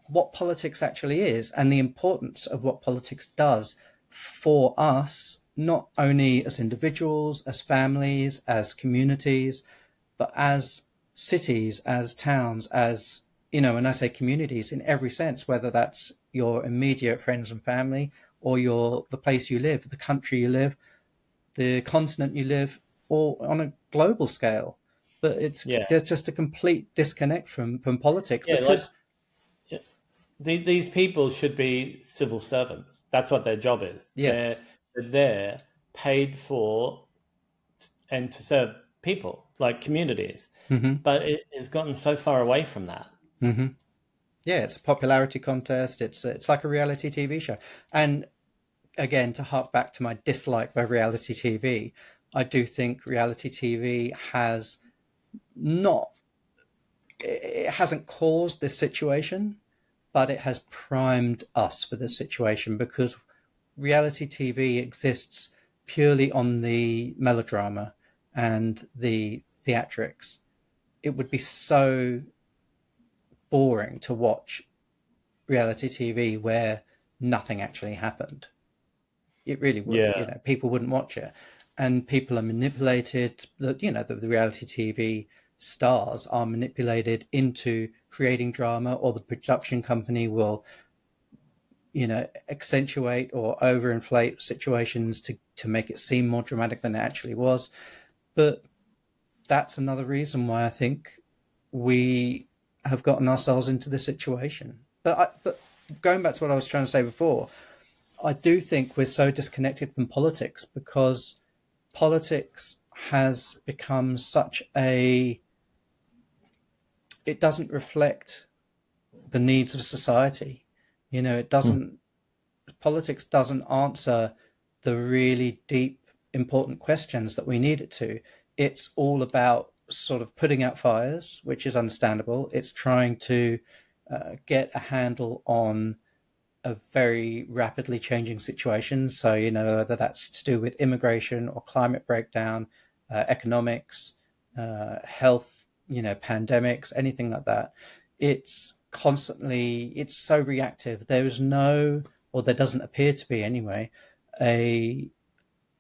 what politics actually is and the importance of what politics does for us, not only as individuals, as families, as communities, but as cities, as towns, as, and I say communities in every sense, whether that's your immediate friends and family, or the place you live, the country you live, the continent you live, or on a global scale. But it's Yeah, there's just a complete disconnect from politics yeah. Like because these people should be civil servants. That's what their job is. yes, They're there, paid for, and to serve people, like communities. hmm But it has gotten so far away from that. hmm yeah, it's a popularity contest. It's like a reality TV show. And again, to hark back to my dislike for reality TV, I do think reality TV has not it hasn't caused this situation, but it has primed us for this situation because reality TV exists purely on the melodrama and the theatrics. It would be so boring to watch reality TV where nothing actually happened. It really would. Yeah, People wouldn't watch it, and people are manipulated. The reality TV stars are manipulated into creating drama, or the production company will, accentuate or overinflate situations to make it seem more dramatic than it actually was. But that's another reason why I think we have gotten ourselves into this situation. But going back to what I was trying to say before, I do think we're so disconnected from politics because politics has become such a it doesn't reflect the needs of society. It doesn't politics doesn't answer the really deep important questions that we need it to. It's all about sort of putting out fires, which is understandable. It's trying to get a handle on a very rapidly changing situation. So, whether that's to do with immigration or climate breakdown, economics, health, pandemics, anything like that. It's so reactive. There is no, or there doesn't appear to be anyway, a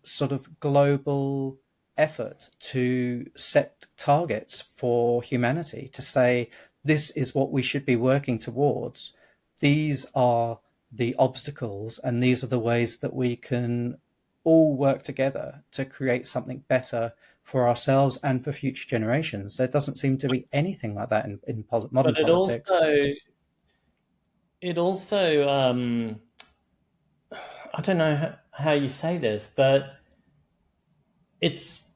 sort of global effort to set targets for humanity to say, this is what we should be working towards. These are the obstacles, and these are the ways that we can all work together to create something better for ourselves and for future generations. There doesn't seem to be anything like that in modern but politics. it also I don't know how you say this, but it's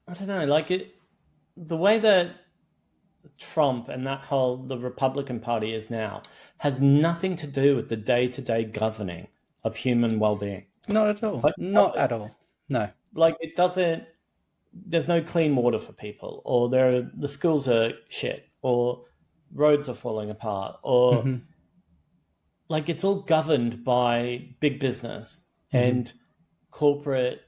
I don't know, like the way that Trump and that whole the Republican Party is now has nothing to do with the day-to-day governing of human well-being. Not at all. Like Not at all. No. it doesn't. There's no clean water for people, or the schools are shit, or roads are falling apart, or hmm like it's all governed by big business hmm and corporate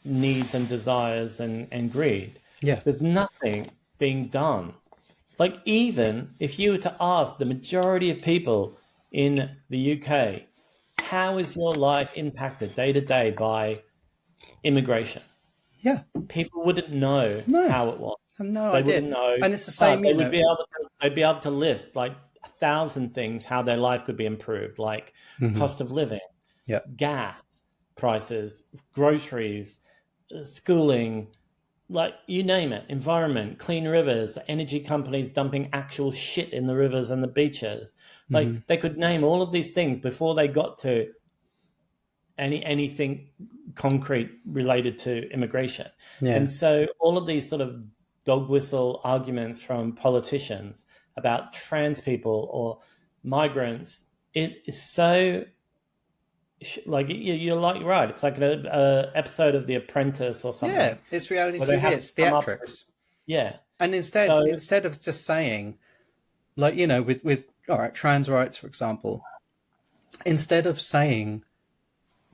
needs and desires and greed. Yeah. There's nothing being done. Like, even if you were to ask the majority of people in the UK, how is your life impacted day to day by immigration? Yeah. People wouldn't know No. I how it was. have no They idea. wouldn't know. And it's the same, They would be able to. They'd be able to list like 1,000 things how their life could be improved, like hmm cost of living, Yeah. gas prices, groceries, schooling, like you name it, environment, clean rivers, energy companies dumping actual shit in the rivers and the beaches. hmm Like they could name all of these things before they got to anything concrete related to immigration. Yeah. And so all of these sort of dog whistle arguments from politicians about trans people or migrants, it is so like you're like right. It's like an episode of The Apprentice or Yeah. something It's reality where they TV. have to It's come up with theatrics. yeah. And instead, So instead of just saying, like, with all right, trans rights, for example, instead of saying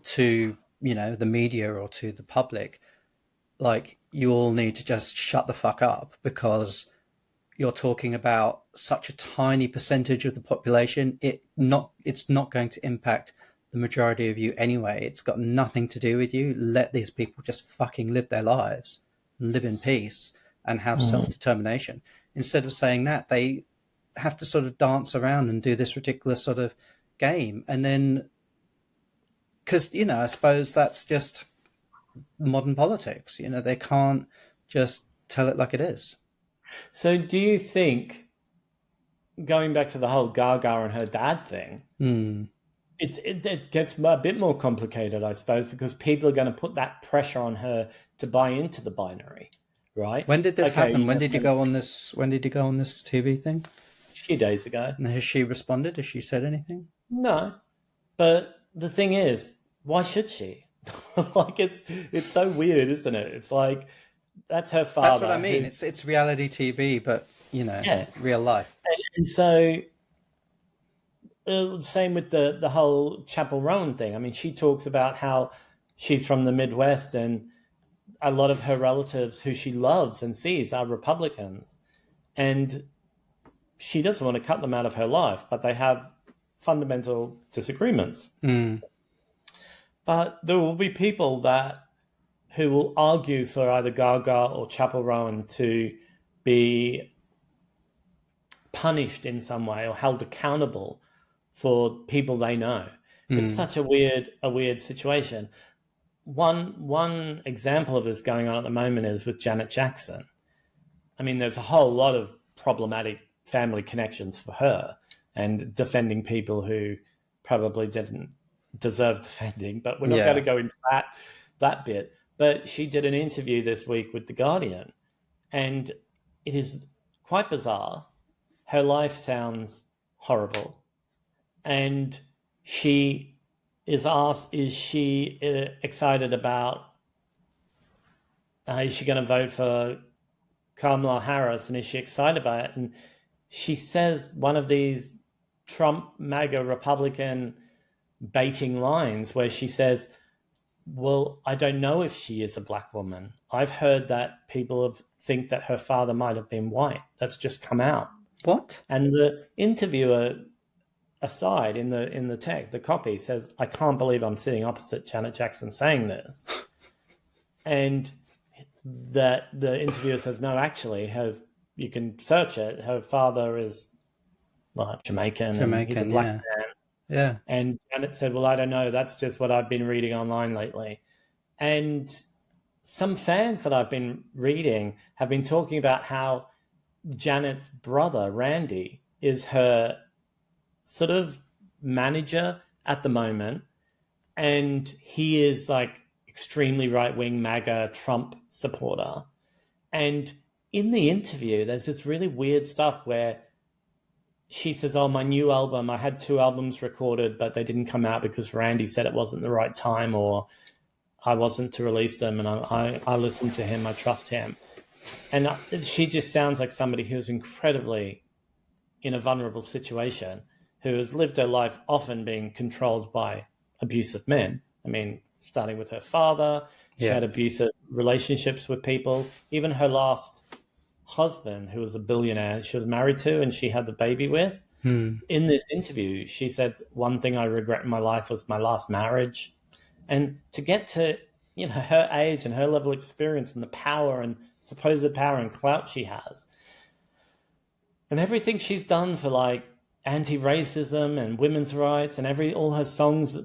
to, the media or to the public, like, you all need to just shut the fuck up because you're talking about such a tiny percentage of the population. It's not going to impact the majority of you anyway. It's got nothing to do with you. Let these people just fucking live their lives, live in peace, and have self determination. Instead of saying that, they have to sort of dance around and do this ridiculous sort of game, and then because I suppose that's just modern politics. They can't just tell it like it is. So do you think, going back to the whole Gaga and her dad thing, it gets a bit more complicated, I suppose, because people are going to put that pressure on her to buy into the binary, right? When did this Okay, happen? When did you go on this? When did you go on this TV thing? a few days ago. And has she responded? Has she said anything? No, but the thing is, why should she? Like it's so weird, isn't it? It's like that's her That's what I father mean. who, It's reality TV, but yeah. real life. And so same with the whole Chappell Roan thing. I mean, she talks about how she's from the Midwest and a lot of her relatives who she loves and sees are Republicans, and she doesn't want to cut them out of her life, but they have fundamental disagreements. But there will be people that who will argue for either Gaga or Chappell Roan to be punished in some way or held accountable for people they know. It's such a weird situation. One example of this going on at the moment is with Janet Jackson. I mean, there's a whole lot of problematic family connections for her and defending people who probably didn't deserve defending, but we're not going to go into that bit. But she did an interview this week with The Guardian, and it is quite bizarre. Her life sounds horrible. And she is asked, is she excited about, is she going to vote for Kamala Harris, and is she excited about it? And she says one of these Trump MAGA Republican baiting lines where she says, well, I don't know if she is a black woman. I've heard that people think that her father might have been white. That's just come out. What? And the interviewer aside in the text, the copy says, I can't believe I'm sitting opposite Janet Jackson saying this. And that the interviewer says, no, actually, you can search it. Her father is Jamaican, and he's a black man. Yeah. And Janet said, well, I don't know. That's just what I've been reading online lately. And some fans that I've been reading have been talking about how Janet's brother, Randy, is her sort of manager at the moment. And he is like extremely right-wing MAGA Trump supporter. And in the interview, there's this really weird stuff where she says, oh, my new album, I had 2 albums recorded, but they didn't come out because Randy said it wasn't the right time, or I wasn't to release them. And I listened to him. I trust him. And she just sounds like somebody who's incredibly in a vulnerable situation, who has lived her life often being controlled by abusive men. I mean, starting with her father, she had abusive relationships with people. Even her last husband, who was a billionaire she was married to and she had the baby with. In this interview, she said, one thing I regret in my life was my last marriage. And to get to her age and her level of experience and the power and supposed power and clout she has, and everything she's done for like anti-racism and women's rights and all her songs,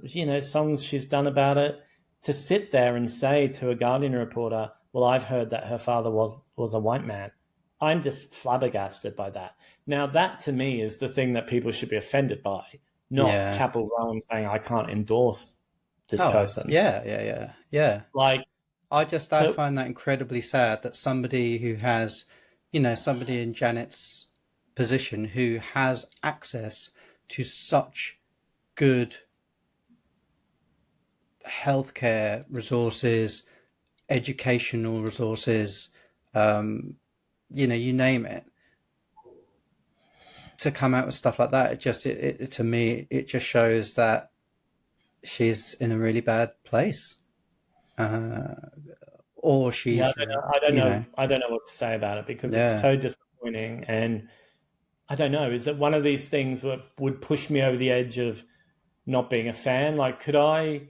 songs she's done about it, to sit there and say to a Guardian reporter, well, I've heard that her father was a white man. I'm just flabbergasted by that. Now, that to me is the thing that people should be offended by, not Chappell Roan saying I can't endorse this person. Yeah. Like, I find that incredibly sad that somebody who has, somebody in Janet's position who has access to such good healthcare resources, educational resources, you name it, to come out with stuff like that, it to me, it just shows that she's in a really bad place. Or she's, I don't know what to say about it, because it's so disappointing. And I don't know, is it one of these things that would push me over the edge of not being a fan? Like, could I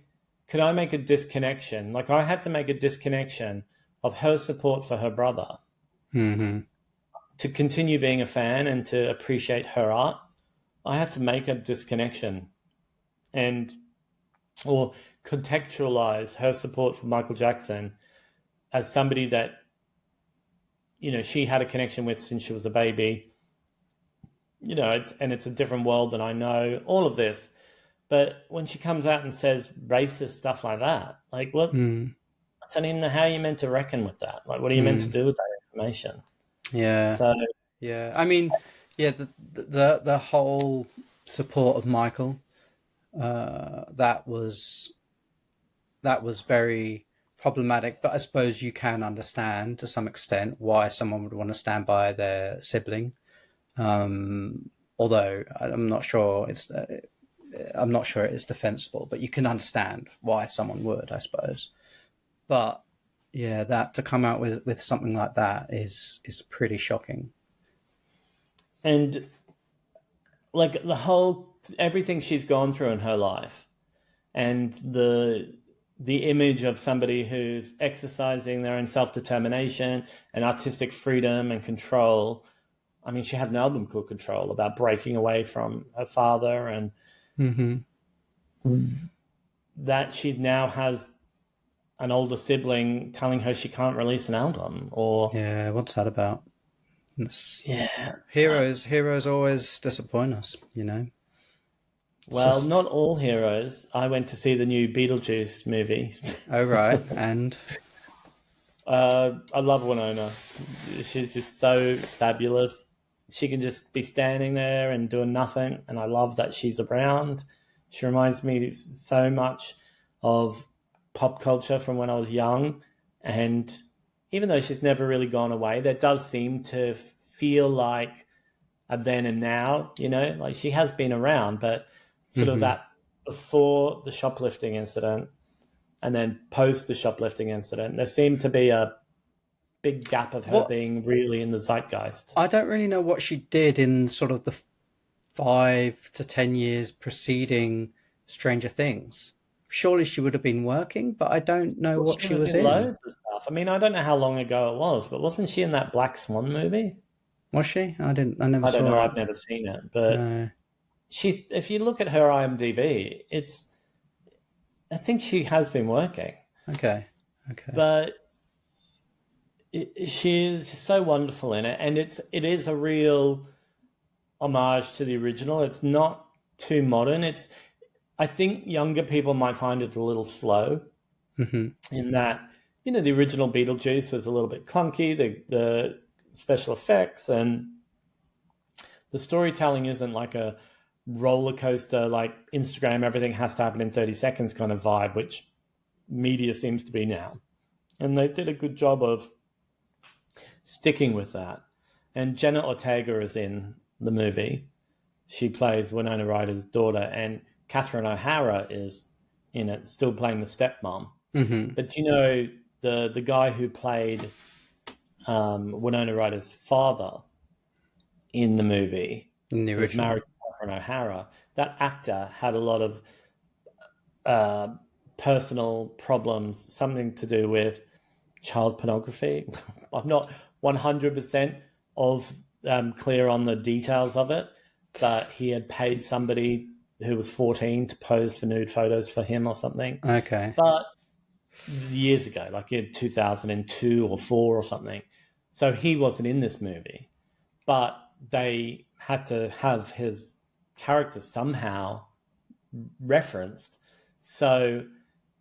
make a disconnection? Like, I had to make a disconnection of her support for her brother to continue being a fan and to appreciate her art. I had to make a disconnection. And or contextualize her support for Michael Jackson as somebody that, she had a connection with since she was a baby. It's a different world than I know, all of this. But when she comes out and says racist stuff like that, like, what? Mm. I don't even know how you're meant to reckon with that. Like, what are you meant to Mm. do with that information? Yeah. So, Yeah. I mean, yeah, the whole support of Michael, that was very problematic, but I suppose you can understand to some extent why someone would want to stand by their sibling. Although I'm not sure it is defensible, but you can understand why someone would, I suppose. But yeah, that to come out with something like that is pretty shocking. and like everything she's gone through in her life, and the image of somebody who's exercising their own self-determination and artistic freedom and control. I mean, she had an album called Control about breaking away from her father, and Mm-hmm. that she now has an older sibling telling her she can't release an album. Or Yeah, what's that about? It's, yeah, heroes always disappoint us, It's well, just, not all heroes. I went to see the new Beetlejuice movie. oh right, and I love Winona. She's just so fabulous. She can just be standing there and doing nothing, and I love that she's around. She reminds me so much of pop culture from when I was young, and even though she's never really gone away, there does seem to feel like a then and now. Like she has been around, but sort of mm-hmm. that before the shoplifting incident and then post the shoplifting incident, there seemed to be a big gap of her What being really in the zeitgeist. I don't really know what she did in sort of the 5 to 10 years preceding Stranger Things. Surely she would have been working, but I don't know Well, what she she was was in in. loads of stuff. I mean, I don't know how long ago it was, but wasn't she in that Black Swan movie? Was she? I didn't. I never I don't saw know. it. I've never seen it, but No. she's. If you look at her IMDb, it's. I think she has been working, Okay. Okay. but she's just so wonderful in it, and it is a real homage to the original. It's not too modern. I think younger people might find it a little slow Mm-hmm. in that the original Beetlejuice was a little bit clunky. The special effects and the storytelling isn't like a roller coaster, like Instagram. Everything has to happen in 30 seconds kind of vibe, which media seems to be now. And they did a good job of sticking with that. And Jenna Ortega is in the movie. She plays Winona Ryder's daughter, and Catherine O'Hara is in it, still playing the stepmom. Mm-hmm. But the guy who played Winona Ryder's father in the movie, In the who was original. married to Catherine O'Hara, that actor had a lot of uh, personal problems, something to do with child pornography. I'm not 100% of clear on the details of it, but he had paid somebody who was 14 to pose for nude photos for him or something. Okay. But years ago, like in 2002 or 4 or something. So he wasn't in this movie, but they had to have his character somehow referenced. So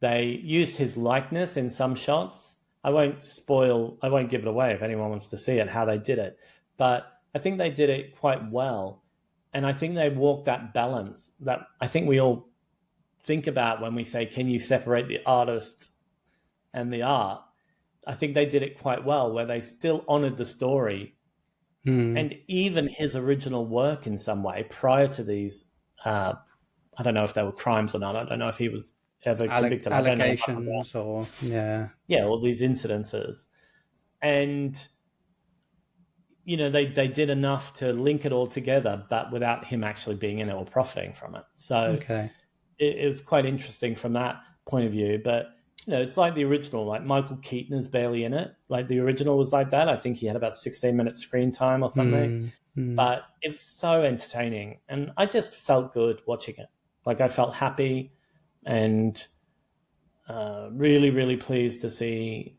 they used his likeness in some shots. I won't give it away if anyone wants to see it, how they did it. But I think they did it quite well. And I think they walked that balance that I think we all think about when we say, can you separate the artist and the art? I think they did it quite well, where they still honored the story Mm. and even his original work in some way prior to these. I don't know if they were crimes or not. I don't know if he was ever convicted. I don't know much about, Allegations or yeah. yeah, all these incidences. And they did enough to link it all together, but without him actually being in it or profiting from it. So Okay. it was quite interesting from that point of view. But it's like the original. Like Michael Keaton is barely in it. Like the original was like that. I think he had about 16 minutes screen time or something. Mm. Mm. But it was so entertaining, and I just felt good watching it. Like I felt happy. and really, really pleased to see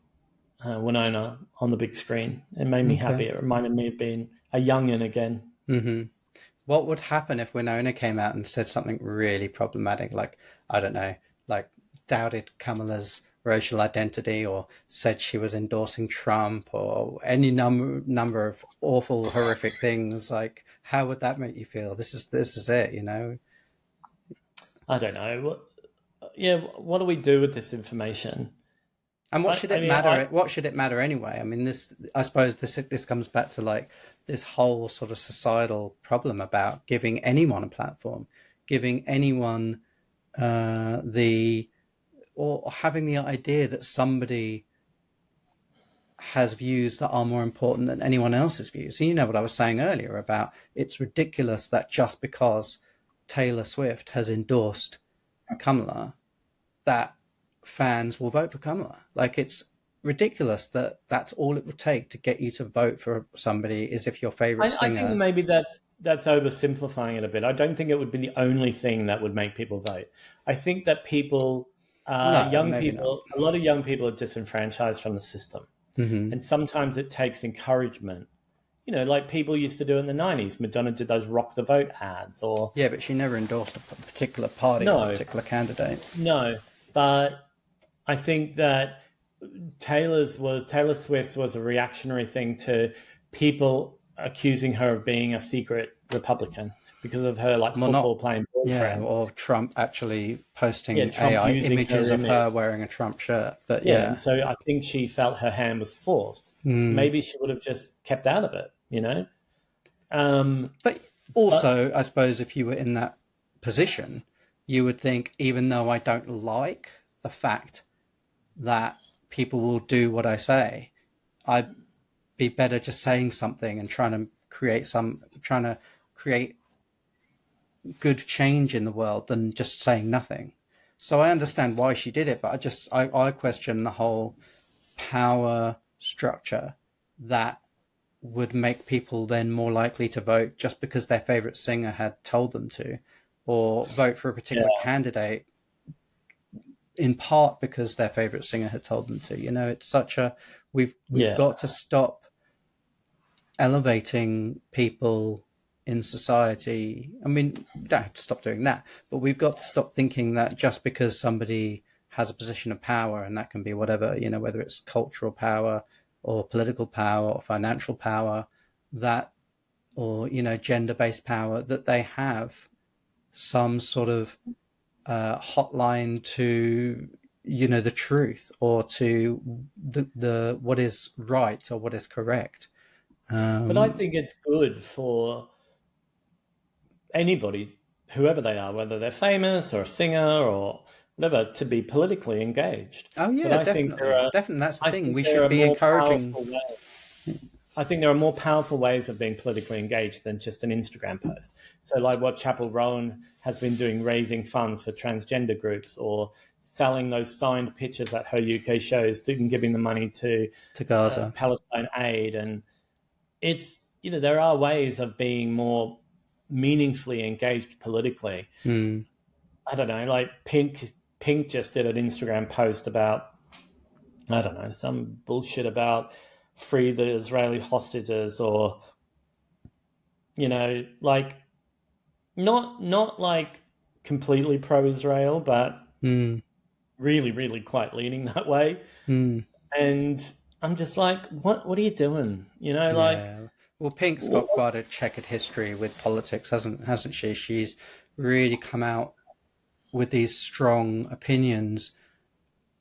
Winona on the big screen. It made me Okay. happy. It reminded me of being a youngin again. Hmm. What would happen if Winona came out and said something really problematic, like, I don't know, like doubted Kamala's racial identity, or said she was endorsing Trump, or any number of awful, horrific things? Like, how would that make you feel? This is it, you know? I don't know. Yeah, what do we do with this information? And what should I it mean, I matter? What should it matter anyway? I mean, I suppose this comes back to like this whole sort of societal problem about giving anyone a platform, giving anyone the or having the idea that somebody has views that are more important than anyone else's views. So you know what I was saying earlier about it's ridiculous that just because Taylor Swift has endorsed Kamala, that fans will vote for Kamala. Like, it's ridiculous that that's all it would take to get you to vote for somebody is if your favorite I think singer. maybe that's oversimplifying it a bit. I don't think it would be the only thing that would make people vote. I think that No, young maybe not. people, a lot of young people are disenfranchised from the system, Hmm. and sometimes it takes encouragement. You know, like people used to do in the '90s. Madonna did those "Rock the Vote" ads, or Yeah, but she never endorsed a particular party or a no, particular candidate. no. But I think that Taylor Swift's was a reactionary thing to people accusing her of being a secret Republican because of her like Well, not, football playing yeah, boyfriend. or Trump actually Yeah, posting Trump AI using images her of image. her wearing a Trump shirt. But Yeah, and yeah. so I think she felt her hand was forced. Mm. Maybe she would have just kept out of it, you know. Um, But but also, I suppose if you were in that position, you would think, even though I don't like the fact that people will do what I say, I'd be better just saying something and trying to create good change in the world than just saying nothing. So I understand why she did it, but I question the whole power structure that would make people then more likely to vote just because their favorite singer had told them to, or vote for a particular yeah, candidate in part because their favorite singer had told them to. You know, it's such a we've yeah. got to stop elevating people in society. I mean, we don't have to stop doing that, but we've got to stop thinking that just because somebody has a position of power, and that can be whatever, you know, whether it's cultural power or political power or financial power, that, or, you know, gender-based power, that they have some sort of hotline to, you know, the truth, or to the what is right or what is correct. But I um think it's good for anybody, whoever they are, whether they're famous or a singer or whatever, to be politically engaged. Oh But yeah, definitely, definitely. That's the I thing. think We there should are be more encouraging. powerful ways. I think there are more powerful ways of being politically engaged than just an Instagram post. So, like what Chappell Roan has been doing, raising funds for transgender groups, or selling those signed pictures at her UK shows, and giving the money to To Gaza. Palestine Aid, and it's, you know, there are ways of being more meaningfully engaged politically. Mm. I don't know, like Pink just did an Instagram post about, I don't know, some bullshit about free the Israeli hostages, or, you know, like not like completely pro-Israel, but Mm. really, really quite leaning that way. Mm. And I'm just like, what are you doing? You know, like, Yeah. Well, Pink's got what, quite a checkered history with politics, hasn't she? She's really come out with these strong opinions,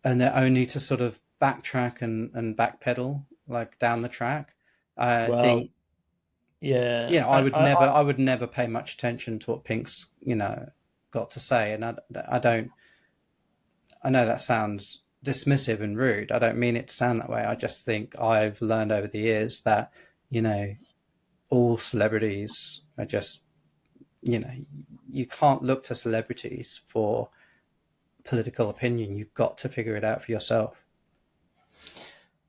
and they're only to sort of backtrack and backpedal like down the track. I well, think, yeah, you know, I would never pay much attention to what Pink's, you know, got to say, and I don't. I know that sounds dismissive and rude. I don't mean it to sound that way. I just think I've learned over the years that, you know, all celebrities are just, you know, you can't look to celebrities for political opinion. You've got to figure it out for yourself.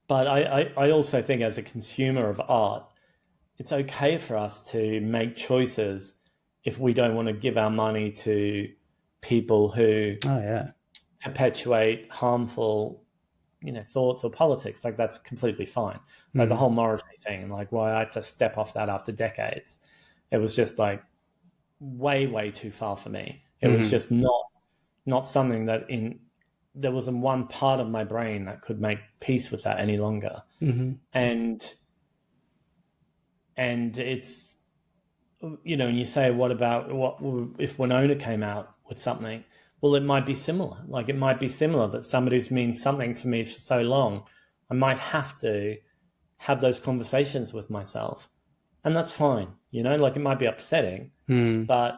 but I also think as a consumer of art, it's okay for us to make choices if we don't want to give our money to people who Oh yeah. perpetuate harmful, thoughts or politics. Like that's completely fine. Like the Mm. whole Morrissey thing, like why I had to step off that after decades. It was just like way, way too far for me. It was Mm. just not something that there wasn't one part of my brain that could make peace with that any longer. Mm-hmm. And it's, and you say, what if Winona came out with something? Well, it might be similar. Like it might be similar that somebody who's means something for me for so long, I might have to have those conversations with myself, and that's fine. Like it might be upsetting, Mm. but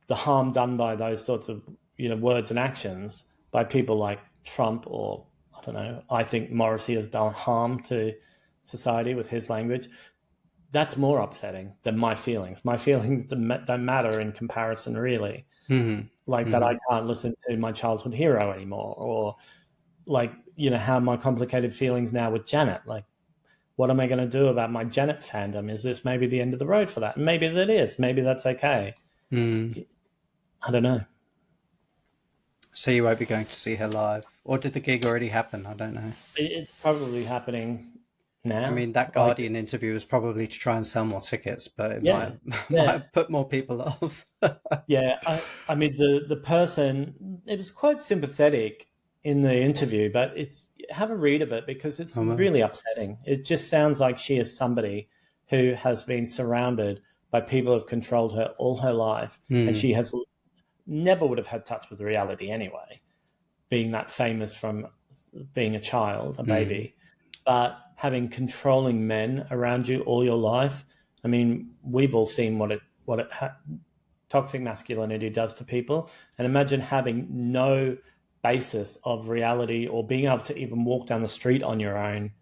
the harm done by those sorts of words and actions by people like Trump, or I don't know, I think Morrissey has done harm to society with his language. That's more upsetting than my feelings. My feelings don't matter in comparison, really. Mm. Like that, Mm. I can't listen to my childhood hero anymore, or like how my complicated feelings now with Janet. Like, what am I going to do about my Janet fandom? Is this maybe the end of the road for that? Maybe that is. Maybe that's okay. Mm. I don't know. So you won't be going to see her live, or did the gig already happen? I don't know. It's probably happening I now. mean, that Like, Guardian interview was probably to try and sell more tickets, but it yeah, might might yeah, have put more people off. yeah. I mean, the person, it was quite sympathetic in the interview, but have a read of it because it's Um, really upsetting. It just sounds like she is somebody who has been surrounded by people who have controlled her all her life, and mm. she has never would have had touch with reality anyway, being that famous from being a child, a Mm. baby, but having controlling men around you all your life. I mean, we've all seen toxic masculinity does to people, and imagine having no basis of reality or being able to even walk down the street on your own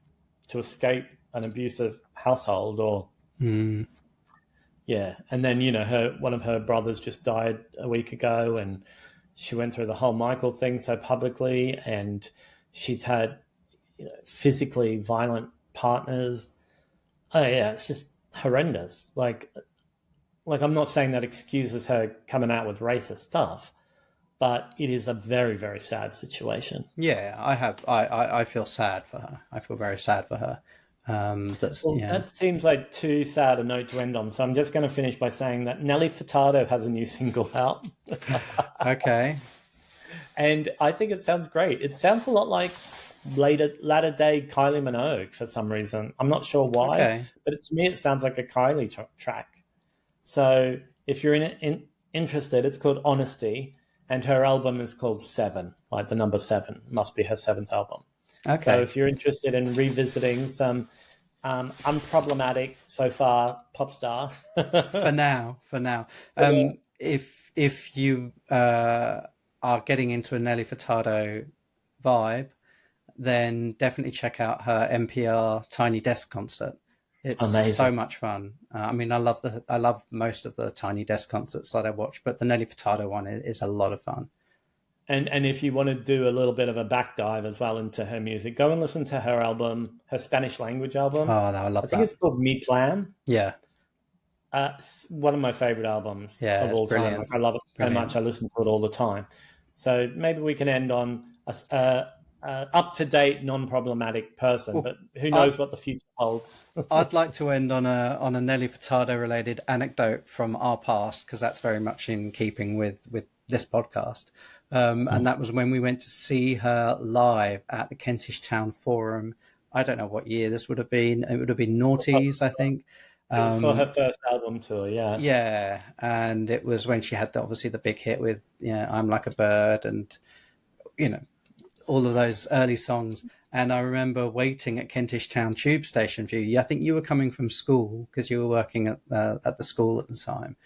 to escape an abusive household. Or Mm. yeah, and then her one of her brothers just died a week ago, and she went through the whole Michael thing so publicly, and she's had physically violent partners. Oh yeah, it's just horrendous. Like I'm not saying that excuses her coming out with racist stuff, but it is a very, very sad situation. Yeah, I have. I feel sad for her. I feel very sad for her. That's Well, yeah. that seems like too sad a note to end on. So I'm just going to finish by saying that Nelly Furtado has a new single out. Okay. And I think it sounds great. It sounds a lot like latter day Kylie Minogue for some reason. I'm not sure why, Okay. but to me it sounds like a Kylie track. So if you're interested, it's called Honesty, and her album is called Seven, like the number seven. Must be her seventh album. So Okay. if you're interested in revisiting some unproblematic so far pop star, For now, for now. yeah. If you are getting into a Nelly Furtado vibe, then definitely check out her NPR Tiny Desk concert. It's so Amazing. much fun. I mean, I love most of the Tiny Desk concerts that I watch, but the Nelly Furtado one is a lot of fun. And if you want to do a little bit of a back dive as well into her music, go and listen to her album, her Spanish language album. Oh, I I love think that. it's called Mi Plan. Yeah, It's one of my favorite albums yeah, of it's all time. Like brilliant, I love it so much, brilliant. I listen to it all the time. So maybe we can end on a up to date, non problematic person, Well, but who I'd knows what the future holds? I'd like to end on a Nelly Furtado related anecdote from our past because that's very much in keeping with this podcast. And that was when we went to see her live at the Kentish Town Forum. I don't know what year this would have been. It would have been noughties, I think. It was for her Um, first album tour, yeah. yeah, and it was when she had obviously the big hit with "I'm Like a Bird" and you know all of those early songs. And I remember waiting at Kentish Town Tube Station for you. I think you were coming from school because you were working at the school at the time.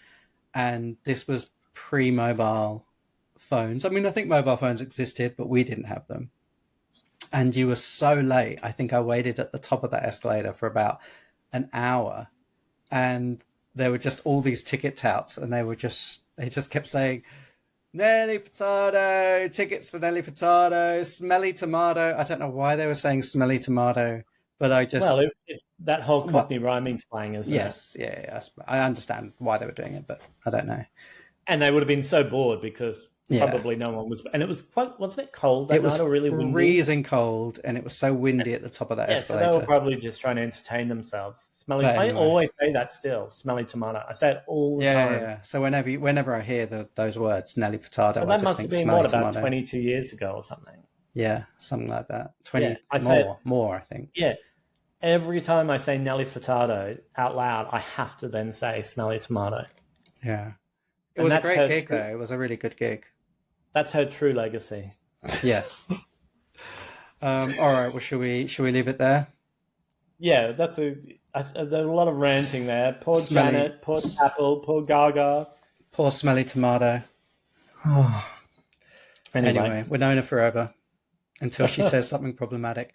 And this was pre-mobile phones. I mean, I think mobile phones existed, but we didn't have them. And you were so late. I think I waited at the top of that escalator for about an hour. And there were just all these ticket touts, and they just kept saying, Nelly Furtado, tickets for Nelly Furtado, smelly tomato. I don't know why they were saying smelly tomato, but I Well, just, it's that whole well, Cockney rhyming slang, isn't it? yes, yeah, I understand why they were doing it, but I don't know. And they would have been so bored because Yeah. probably no one was. And it was quite, wasn't it cold that It was night or really windy? freezing cold, and it was so windy at the top of that Yeah, so they escalator. were probably just trying to entertain themselves. Smelly. But I anyway. always say that still. Smelly tomato. I say it all the time. Yeah. So whenever I hear those words, Nelly Furtado, So I that just must think have been smelly what, about tomato. 22 years ago or something. Yeah, something like that. Yeah, 20 more, I think. Yeah. Every time I say Nelly Furtado out loud, I have to then say smelly tomato. Yeah. It And was a that's great her gig, true- though. It was a really good gig. That's her true legacy. Yes. All right. Well, should we leave it there? Yeah, there's a lot of ranting there. Poor Smelly- Janet, poor Chappell, poor Gaga. Poor smelly tomato. Anyway, we've known her forever until she says something problematic.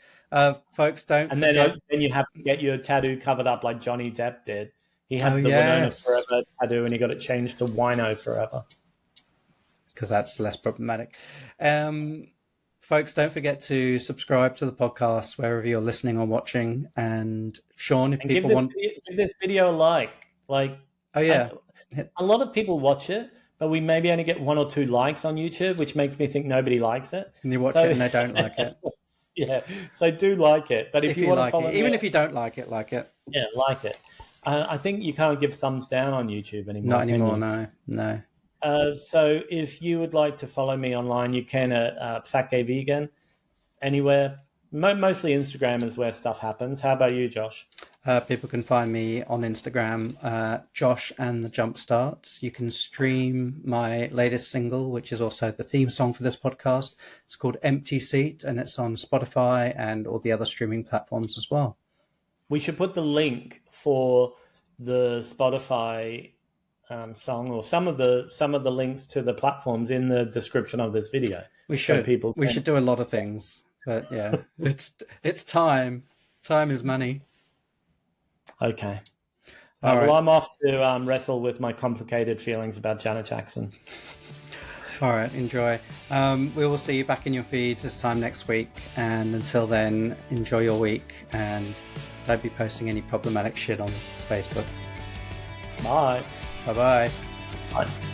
Folks, don't And forget. then you have to get your tattoo covered up like Johnny Depp did. He had the yes. Winona Forever tattoo and he got it changed to Wino Forever. Because that's less problematic. Folks, don't forget to subscribe to the podcast wherever you're listening or watching. And Sean, if people want... Give this video a like. Oh, yeah. A lot of people watch it, but we maybe only get 1 or 2 likes on YouTube, which makes me think nobody likes it. And you watch it and they don't like it. Yeah, so do like it. But if you want like to follow it, even if you don't like it, like it. Yeah, like it. I think you can't give thumbs down on YouTube anymore. Not anymore, no. So if you would like to follow me online, you can at Fat Gay Vegan, anywhere. Mostly Instagram is where stuff happens. How about you, Josh? People can find me on Instagram, Josh and the Jumpstarts. You can stream my latest single, which is also the theme song for this podcast. It's called Empty Seat, and it's on Spotify and all the other streaming platforms as well. We should put the link for the Spotify song, or some of the links to the platforms in the description of this video. We should. So we should do a lot of things, but yeah, it's time. Time is money. Okay. All right. Well, I'm off to wrestle with my complicated feelings about Janet Jackson. All right, enjoy. We will see you back in your feeds this time next week. And until then, enjoy your week and don't be posting any problematic shit on Facebook. Bye. Bye-bye. Bye.